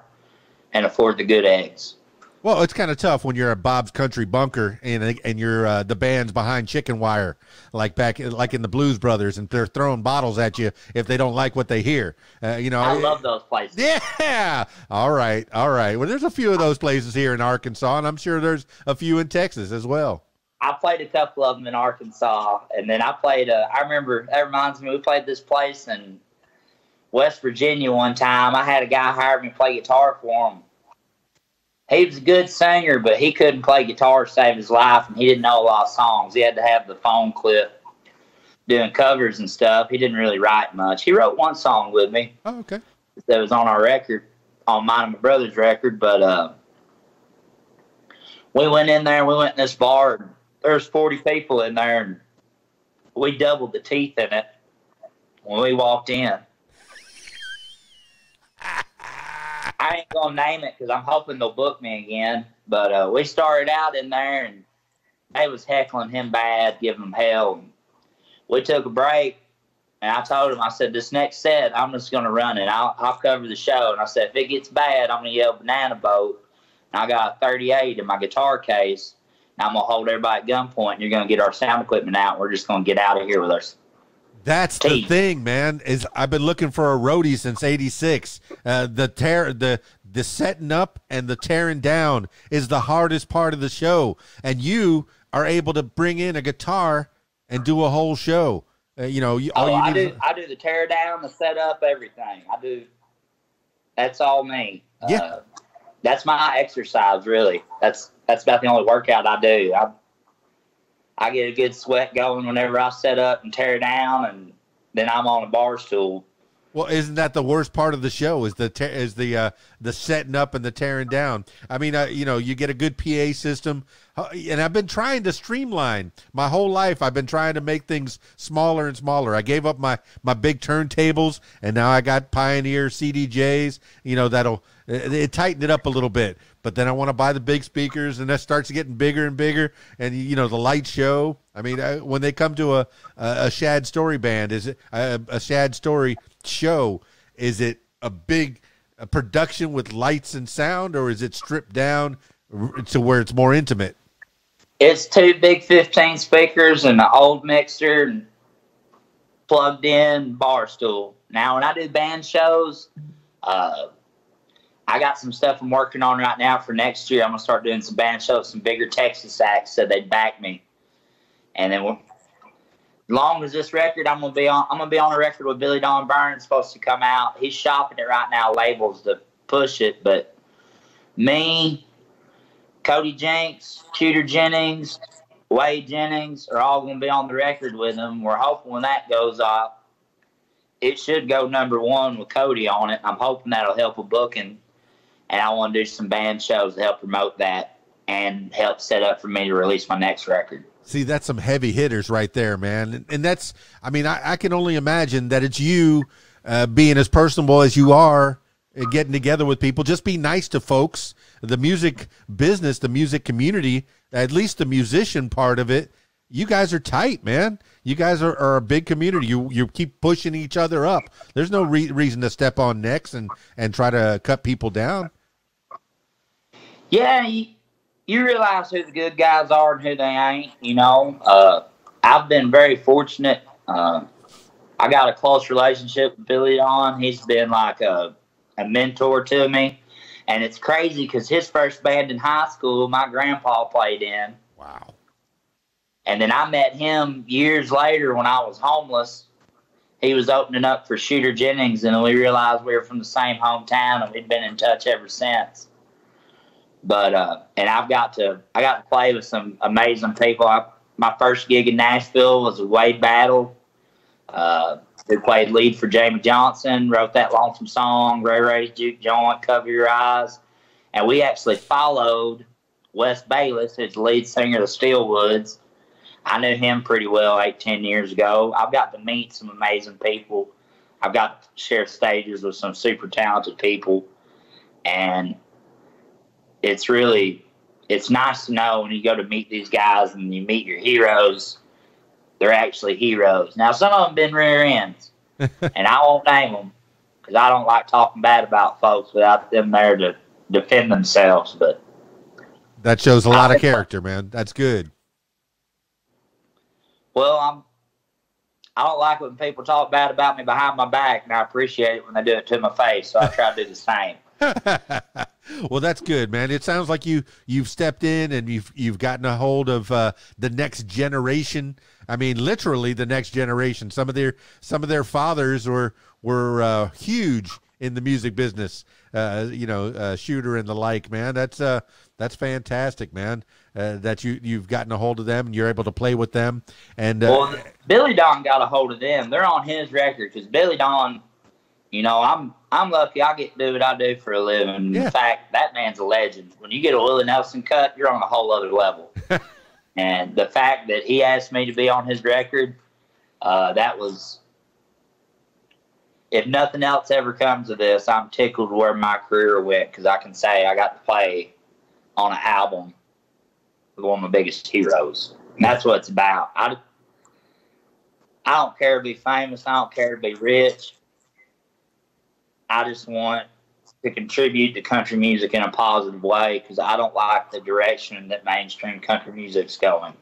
and afford the good eggs. Well, it's kind of tough when you're at Bob's Country Bunker and you're the band's behind chicken wire, like in the Blues Brothers, and they're throwing bottles at you if they don't like what they hear. I love those places. Yeah. All right. Well, there's a few of those places here in Arkansas, and I'm sure there's a few in Texas as well. I played a couple of them in Arkansas, and then I played. I remember, that reminds me, we played this place in West Virginia one time. I had a guy hire me to play guitar for him. He was a good singer, but he couldn't play guitar to save his life, and he didn't know a lot of songs. He had to have the phone clip doing covers and stuff. He didn't really write much. He wrote one song with me. Oh, okay. That was on our record, on mine and my brother's record, but we went in there, and we went in this bar, and there's 40 people in there, and we doubled the teeth in it when we walked in. I ain't going to name it because I'm hoping they'll book me again. But we started out in there, and they was heckling him bad, giving him hell. And we took a break, and I told him, I said, this next set, I'm just going to run it. I'll cover the show. And I said, if it gets bad, I'm going to yell banana boat. And I got a 38 in my guitar case. And I'm going to hold everybody at gunpoint, and you're going to get our sound equipment out. We're just going to get out of here with our That's the thing, man. Is I've been looking for a roadie since '86. The setting up and the tearing down is the hardest part of the show, and you are able to bring in a guitar and do a whole show. I do the tear down, the setup, everything. I do. That's all me. Yeah. That's my exercise, really. That's about the only workout I do. I get a good sweat going whenever I set up and tear down, and then I'm on a bar stool Well, isn't that the worst part of the show? Is the setting up and the tearing down? I mean, you know, you get a good PA system, and I've been trying to streamline my whole life. I've been trying to make things smaller and smaller. I gave up my big turntables, and now I got Pioneer CDJs. You know, it tightened it up a little bit. But then I want to buy the big speakers, and that starts getting bigger and bigger. And, you know, the light show. I mean, when they come to a Shad Storey band, is it a Shad Storey show? Is it a big production with lights and sound, or is it stripped down to where it's more intimate? It's 2 big 15 speakers and an old mixer and plugged in bar stool. Now, when I do band shows, I got some stuff I'm working on right now for next year. I'm gonna start doing some band shows, some bigger Texas acts, so they'd back me. And then, as long as this record, I'm gonna be on a record with Billy Don Burns, supposed to come out. He's shopping it right now, labels to push it. But me, Cody Jenks, Shooter Jennings, Wade Jennings are all gonna be on the record with him. We're hoping when that goes off, it should go #1 with Cody on it. I'm hoping that'll help a booking. And I want to do some band shows to help promote that and help set up for me to release my next record. See, that's some heavy hitters right there, man. And that's, I mean, I can only imagine that it's you being as personable as you are, getting together with people. Just be nice to folks. The music business, the music community, at least the musician part of it, you guys are tight, man. You guys are a big community. You keep pushing each other up. There's no reason to step on necks and try to cut people down. Yeah, you realize who the good guys are and who they ain't, you know. I've been very fortunate. I got a close relationship with Billy Don. He's been like a mentor to me. And it's crazy because his first band in high school, my grandpa played in. Wow. And then I met him years later when I was homeless. He was opening up for Shooter Jennings, and we realized we were from the same hometown, and we'd been in touch ever since. But and I got to play with some amazing people. My first gig in Nashville was with Wade Battle, who played lead for Jamie Johnson, wrote that Lonesome Song, Ray Ray's Juke Joint, Cover Your Eyes. And we actually followed Wes Bayless, who's the lead singer of the Steelwoods. I knew him pretty well 8-10 years ago. I've got to meet some amazing people. I've got to share stages with some super talented people. And it's nice to know when you go to meet these guys and you meet your heroes, they're actually heroes. Now, some of them been rear ends, and I won't name them because I don't like talking bad about folks without them there to defend themselves. But that shows a lot of character, man. That's good. Well, I don't like when people talk bad about me behind my back, and I appreciate it when they do it to my face, so I try to do the same. Well, that's good, man. It sounds like you've stepped in and you've gotten a hold of the next generation. I mean, literally the next generation. Some of their fathers were huge in the music business. Shooter and the like, man. That's fantastic, man. That you've gotten a hold of them and you're able to play with them. And well, Billy Don got a hold of them. They're on his record because Billy Don, you know, I'm lucky I get to do what I do for a living. Yeah. In fact, that man's a legend. When you get a Willie Nelson cut, you're on a whole other level. And the fact that he asked me to be on his record, that was, if nothing else ever comes of this, I'm tickled where my career went because I can say I got to play on an album with one of my biggest heroes. And that's what it's about. I don't care to be famous. I don't care to be rich. I just want to contribute to country music in a positive way because I don't like the direction that mainstream country music's going.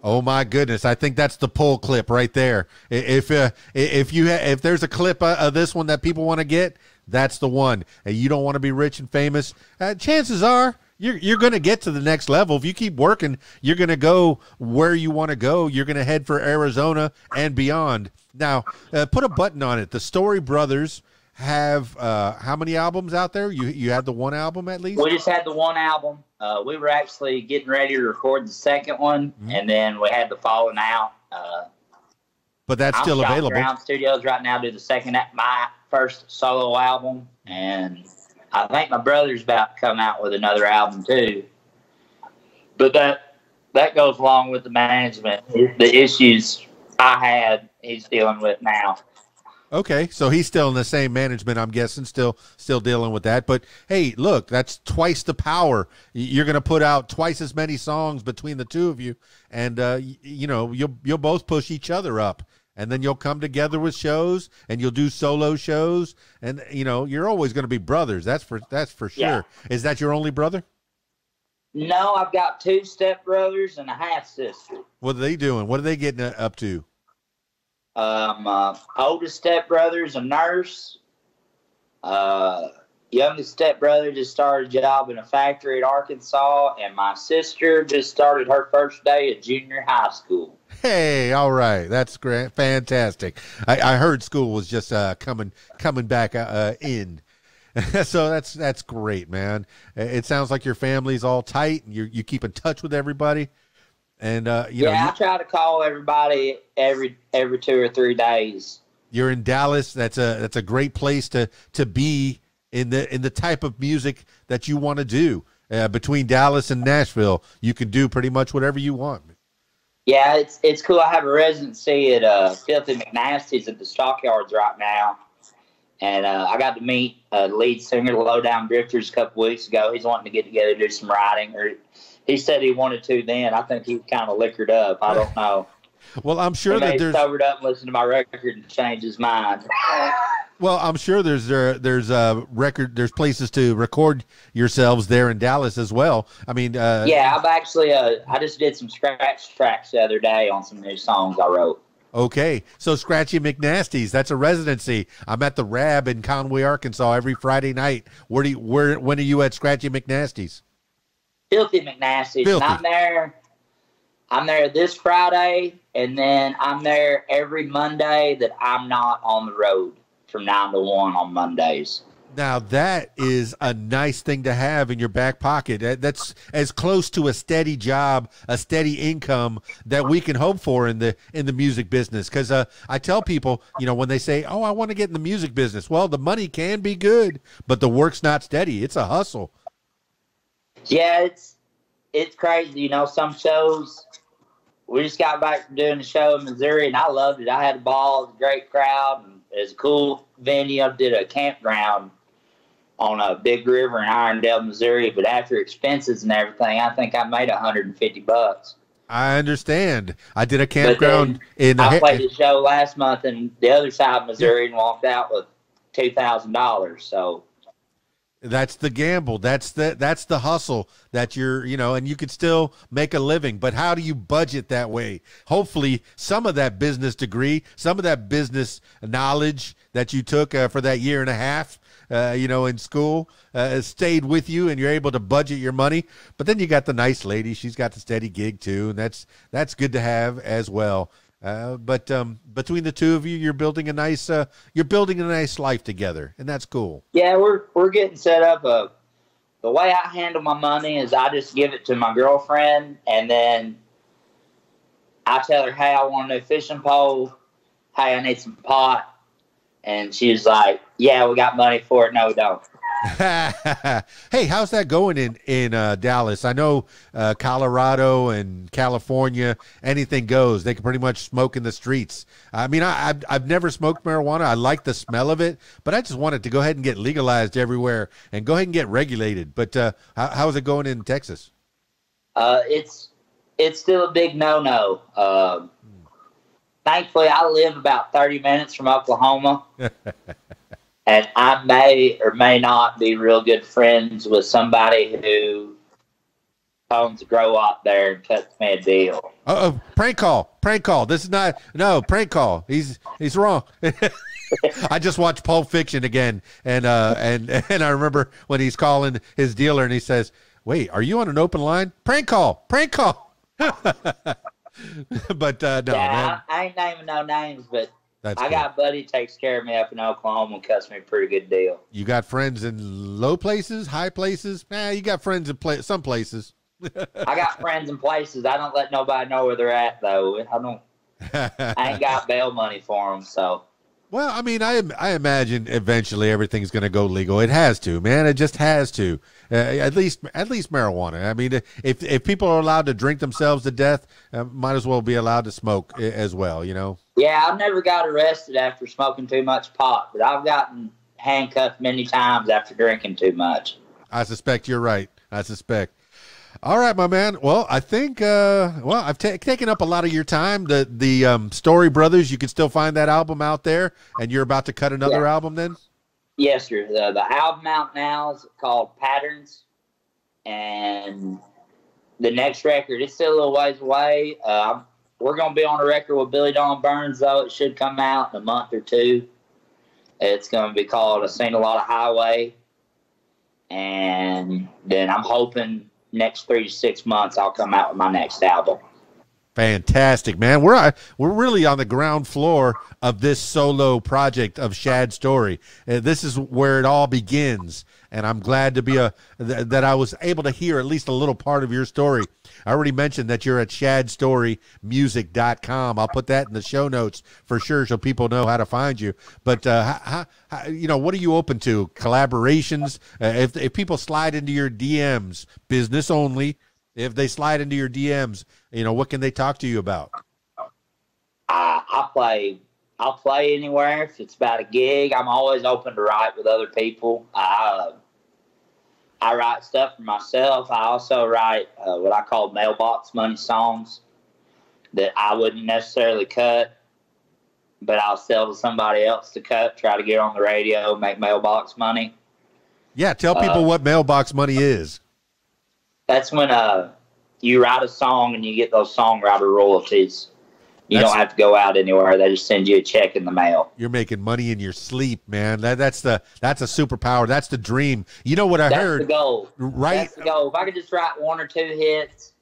Oh my goodness! I think that's the pull clip right there. If there's a clip of this one that people want to get, that's the one. And you don't want to be rich and famous. Chances are you're going to get to the next level. If you keep working, you're going to go where you want to go. You're going to head for Arizona and beyond. Now, put a button on it. The Storey Brothers have how many albums out there? You had the one album at least? We just had the one album. We were actually getting ready to record the second one, and then we had the Falling Out. But that's I'm still shopping available. around studios right now to do my first solo album, and I think my brother's about to come out with another album too. But that goes along with the management, the issues I had, he's dealing with now. Okay, so he's still in the same management, I'm guessing, still dealing with that. But hey, look, that's twice the power. You're going to put out twice as many songs between the two of you, and you'll both push each other up, and then you'll come together with shows, and you'll do solo shows, and you're always going to be brothers. That's for sure. Yeah. Is that your only brother? No, I've got 2 stepbrothers and a half sister. What are they doing? What are they getting up to? Oldest stepbrother's a nurse. Youngest stepbrother just started a job in a factory at Arkansas, and my sister just started her first day at junior high school. Hey, all right, that's great, fantastic. I heard school was just coming back in. So that's great, man. It sounds like your family's all tight, and you keep in touch with everybody. And I try to call everybody every 2 or 3 days. You're in Dallas. That's a great place to be in the type of music that you want to do. Between Dallas and Nashville, you can do pretty much whatever you want. Yeah, it's cool. I have a residency at Filthy McNasty's at the Stockyards right now. And I got to meet the lead singer of the Lowdown Drifters a couple weeks ago. He's wanting to get together to do some writing. Or he said he wanted to then. I think he kind of liquored up. I don't know. Well, I'm sure that there's sobered up and listened to my record and changed his mind. Well, I'm sure there's places to record yourselves there in Dallas as well. I mean, yeah, I've actually I just did some scratch tracks the other day on some new songs I wrote. Okay, so Scratchy McNasty's, that's a residency. I'm at the Rab in Conway, Arkansas every Friday night. When are you at Scratchy McNasty's? Filthy McNasty's. Filthy. And I'm there this Friday, and then I'm there every Monday that I'm not on the road from 9 to 1 on Mondays. Now, that is a nice thing to have in your back pocket. That's as close to a steady job, a steady income that we can hope for in the music business. Because I tell people, when they say, oh, I want to get in the music business. Well, the money can be good, but the work's not steady. It's a hustle. Yeah, it's crazy. Some shows, we just got back from doing a show in Missouri, and I loved it. I had a ball. It was a great crowd. And it was a cool venue. I did a campground on a big river in Irondale, Missouri, but after expenses and everything, I think I made $150. I understand. I did a campground I played a show last month in the other side of Missouri and walked out with $2,000. So that's the gamble. That's the hustle that you're, and you could still make a living. But how do you budget that way? Hopefully some of that business degree, some of that business knowledge that you took for that year and a half, in school, stayed with you, and you're able to budget your money. But then you got the nice lady; she's got the steady gig too, and that's good to have as well. But between the two of you, you're building a nice life together, and that's cool. Yeah, we're getting set up. The way I handle my money is I just give it to my girlfriend, and then I tell her, "Hey, I want a new fishing pole. Hey, I need some pot." And she's like, yeah, we got money for it. No, we don't. Hey, how's that going in Dallas? I know Colorado and California, anything goes. They can pretty much smoke in the streets. I mean, I've never smoked marijuana. I like the smell of it, but I just want it to go ahead and get legalized everywhere and go ahead and get regulated. But how's it going in Texas? It's still a big no-no. Thankfully, I live about 30 minutes from Oklahoma, and I may or may not be real good friends with somebody who owns a grow up there and cuts me a deal. Prank call. This is not prank call. He's wrong. I just watched Pulp Fiction again, and I remember when he's calling his dealer and he says, "Wait, are you on an open line?" Prank call. But no, yeah, I ain't naming no names, but I got a buddy who takes care of me up in Oklahoma and cuts me a pretty good deal. You got friends in low places, high places? You got friends in some places. I got friends in places. I don't let nobody know where they're at, though. I ain't got bail money for them, so. Well, I mean, I imagine eventually everything's going to go legal. It has to, man. It just has to. At least marijuana. I mean, if people are allowed to drink themselves to death, might as well be allowed to smoke as well. You know. Yeah, I've never got arrested after smoking too much pot, but I've gotten handcuffed many times after drinking too much. I suspect you're right. I suspect. All right, my man. Well, I think I've taken up a lot of your time. The Storey Brothers, you can still find that album out there, and you're about to cut another album then? Yes, sir. The album out now is called Patterns, and the next record, it's still a little ways away. We're going to be on a record with Billy Dawn Burns, though. It should come out in a month or two. It's going to be called "I Seen a Lot of Highway," and then I'm hoping next 3 to 6 months I'll come out with my next album. Fantastic, man. We're really on the ground floor of this solo project of Shad Storey. This is where it all begins, and I'm glad to be that I was able to hear at least a little part of your story. I already mentioned that you're at shadstoreymusic.com. I'll put that in the show notes for sure so people know how to find you. But, what are you open to? Collaborations? If people slide into your DMs, business only, if they slide into your DMs, what can they talk to you about? I'll play anywhere. If it's about a gig, I'm always open to write with other people. I write stuff for myself. I also write what I call mailbox money songs that I wouldn't necessarily cut, but I'll sell to somebody else to cut, try to get on the radio, make mailbox money. Yeah, tell people what mailbox money is. That's when you write a song and you get those songwriter royalties. You don't have to go out anywhere. They just send you a check in the mail. You're making money in your sleep, man. That's a superpower. That's the dream. You know what I heard? That's the goal. Right? That's the goal. If I could just write 1 or 2 hits.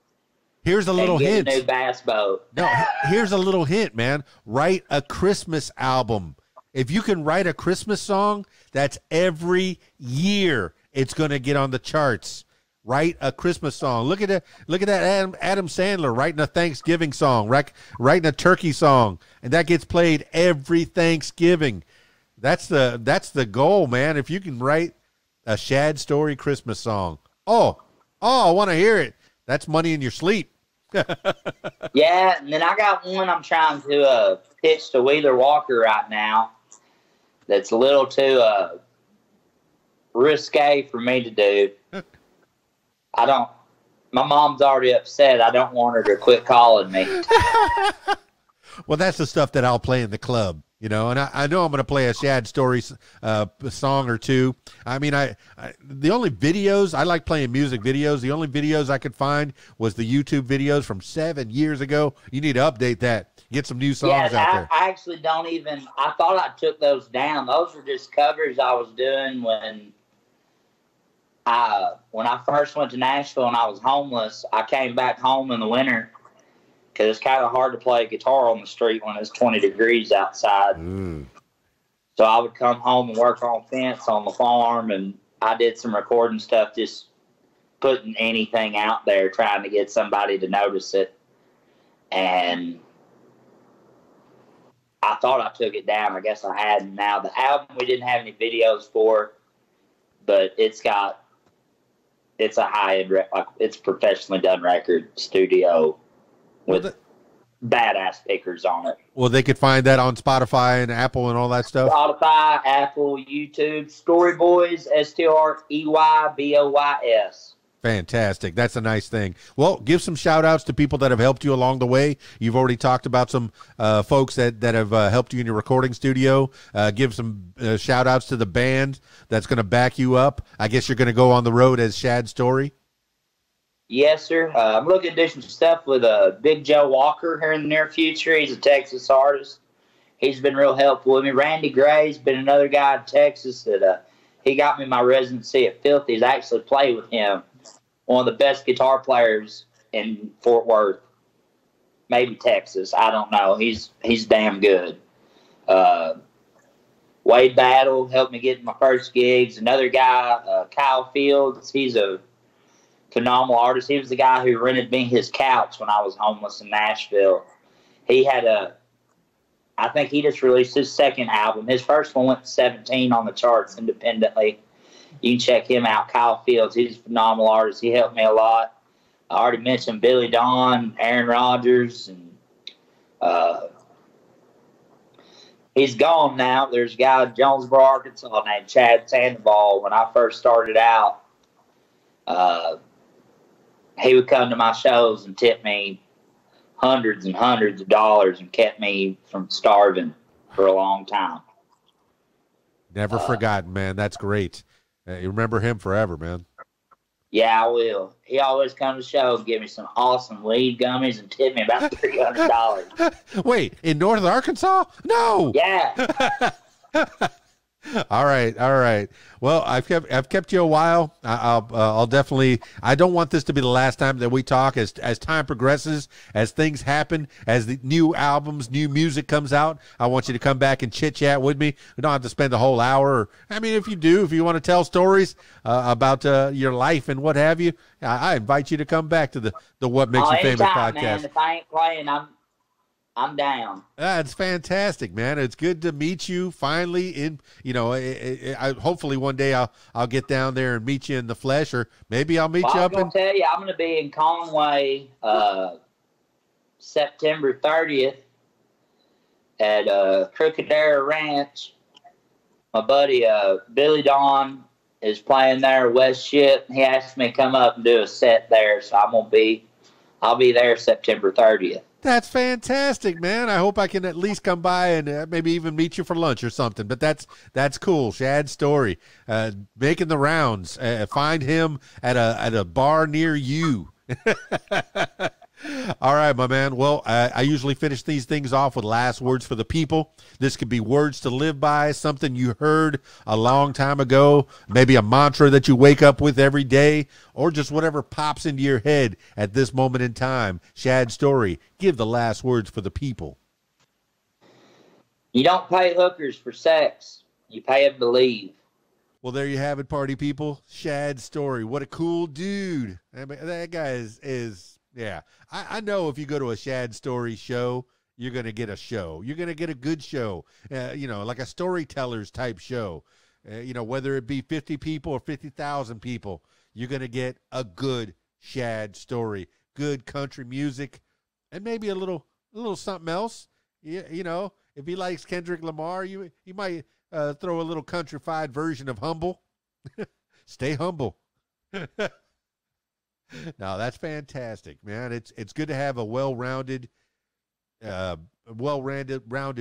Here's a little hint. A new bass boat. No, here's a little hint, man. Write a Christmas album. If you can write a Christmas song, that's every year it's going to get on the charts. Write a Christmas song. Look at that Adam Sandler writing a Thanksgiving song, writing a turkey song, and that gets played every Thanksgiving. That's the goal, man. If you can write a Shad Storey Christmas song, I want to hear it. That's money in your sleep. Yeah, and then I got one I'm trying to pitch to Wheeler Walker right now. That's a little too risque for me to do. My mom's already upset. I don't want her to quit calling me. Well, that's the stuff that I'll play in the club, and I know I'm going to play a Shad Storey song or two. I mean, the only videos, I like playing music videos. The only videos I could find was the YouTube videos from 7 years ago. You need to update that. Get some new songs out there. I actually don't even, I thought I took those down. Those were just covers I was doing when I first went to Nashville and I was homeless. I came back home in the winter because it's kind of hard to play guitar on the street when it's 20 degrees outside. So I would come home and work on fence on the farm, and I did some recording stuff, just putting anything out there, trying to get somebody to notice it. And I thought I took it down. I guess I hadn't. Now, the album we didn't have any videos for, but it's a high-end, it's a professionally done record studio with badass pickers on it. Well, they could find that on Spotify and Apple and all that stuff? Spotify, Apple, YouTube, Storey Boys, STOREYBOYS. Fantastic. That's a nice thing. Well, give some shout-outs to people that have helped you along the way. You've already talked about some folks that have helped you in your recording studio. Give some shout-outs to the band that's going to back you up. I guess you're going to go on the road as Shad Storey? Yes, sir. I'm looking to do some stuff with Big Joe Walker here in the near future. He's a Texas artist. He's been real helpful with me. Randy Gray's been another guy in Texas that he got me my residency at Filthy's. I actually played with him. One of the best guitar players in Fort Worth, maybe Texas. I don't know. He's damn good. Wade Battle helped me get my first gigs. Another guy, Kyle Fields, he's a phenomenal artist. He was the guy who rented me his couch when I was homeless in Nashville. he had I think he just released his second album. His first one went to 17 on the charts independently. You can check him out, Kyle Fields. He's a phenomenal artist. He helped me a lot. I already mentioned Billy Dawn, Aaron Rodgers, and he's gone now. There's a guy in Jonesboro, Arkansas named Chad Sandoval. When I first started out, he would come to my shows and tip me hundreds and hundreds of dollars and kept me from starving for a long time. Never forgotten, man. That's great. You remember him forever, man. Yeah, I will. He always comes to shows and give me some awesome weed gummies and tip me about $300. Wait, in North Arkansas? No. Yeah. All right. Well, I've kept you a while. I'll definitely. I don't want this to be the last time that we talk. As time progresses, as things happen, as the new albums, new music comes out, I want you to come back and chit chat with me. We don't have to spend the whole hour. I mean, if you want to tell stories about your life and what have you, I invite you to come back to the What Makes You Famous podcast. Man, if I ain't playing, I'm down. It's fantastic, man. It's good to meet you finally. Hopefully one day I'll get down there and meet you in the flesh, or maybe I'll meet you up. I'm gonna tell you, I'm gonna be in Conway September 30th at Crooked Ranch. My buddy Billy Dawn is playing there. West Ship. He asked me to come up and do a set there, so I'll be there September 30th. That's fantastic, man. I hope I can at least come by and maybe even meet you for lunch or something. But that's cool. Shad Storey, making the rounds. Find him at a bar near you. All right, my man. Well, I usually finish these things off with last words for the people. This could be words to live by, something you heard a long time ago, maybe a mantra that you wake up with every day, or just whatever pops into your head at this moment in time. Shad Storey, give the last words for the people. You don't pay hookers for sex. You pay them to leave. Well, there you have it, party people. Shad Storey. What a cool dude. I mean, that guy is yeah. I know if you go to a Shad Storey show, you're going to get a show. You're going to get a good show, like a storyteller's type show. Whether it be 50 people or 50,000 people, you're going to get a good Shad Storey, good country music, and maybe a little something else. If he likes Kendrick Lamar, you might throw a little countrified version of Humble. Stay humble. No, that's fantastic, man. It's good to have a well-rounded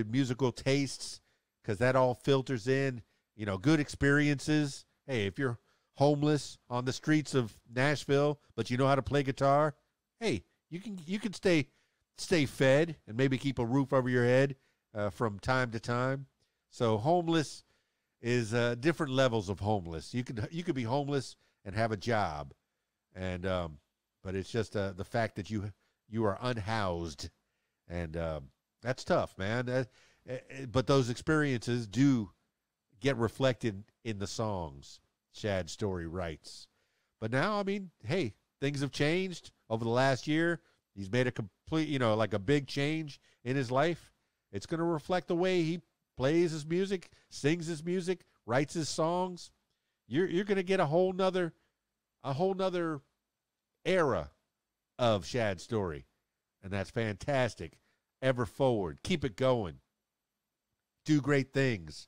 musical tastes, because that all filters in, good experiences. Hey, if you're homeless on the streets of Nashville, but you know how to play guitar, hey, you can stay fed and maybe keep a roof over your head from time to time. So homeless is different levels of homeless. You could be homeless and have a job. And but it's just the fact that you are unhoused, and that's tough, man. But those experiences do get reflected in the songs. Shad Storey writes. But now, I mean, hey, things have changed over the last year. He's made a complete, like a big change in his life. It's going to reflect the way he plays his music, sings his music, writes his songs. You're going to get a whole nother era of Shad Storey, and that's fantastic. Ever forward, keep it going, do great things.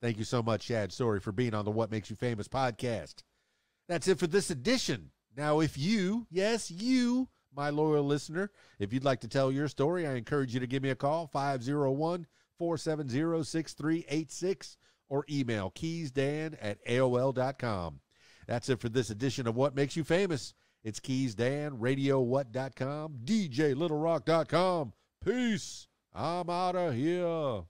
Thank you so much, Shad Storey, for being on the What Makes You Famous podcast. That's it for this edition. Now, if you, yes, you, my loyal listener, if you'd like to tell your story, I encourage you to give me a call, 501-470-6386, or email keysdan@aol.com. That's it for this edition of What Makes You Famous. It's Keys Dan, RadioWhat.com, DJLittleRock.com. Peace. I'm out of here.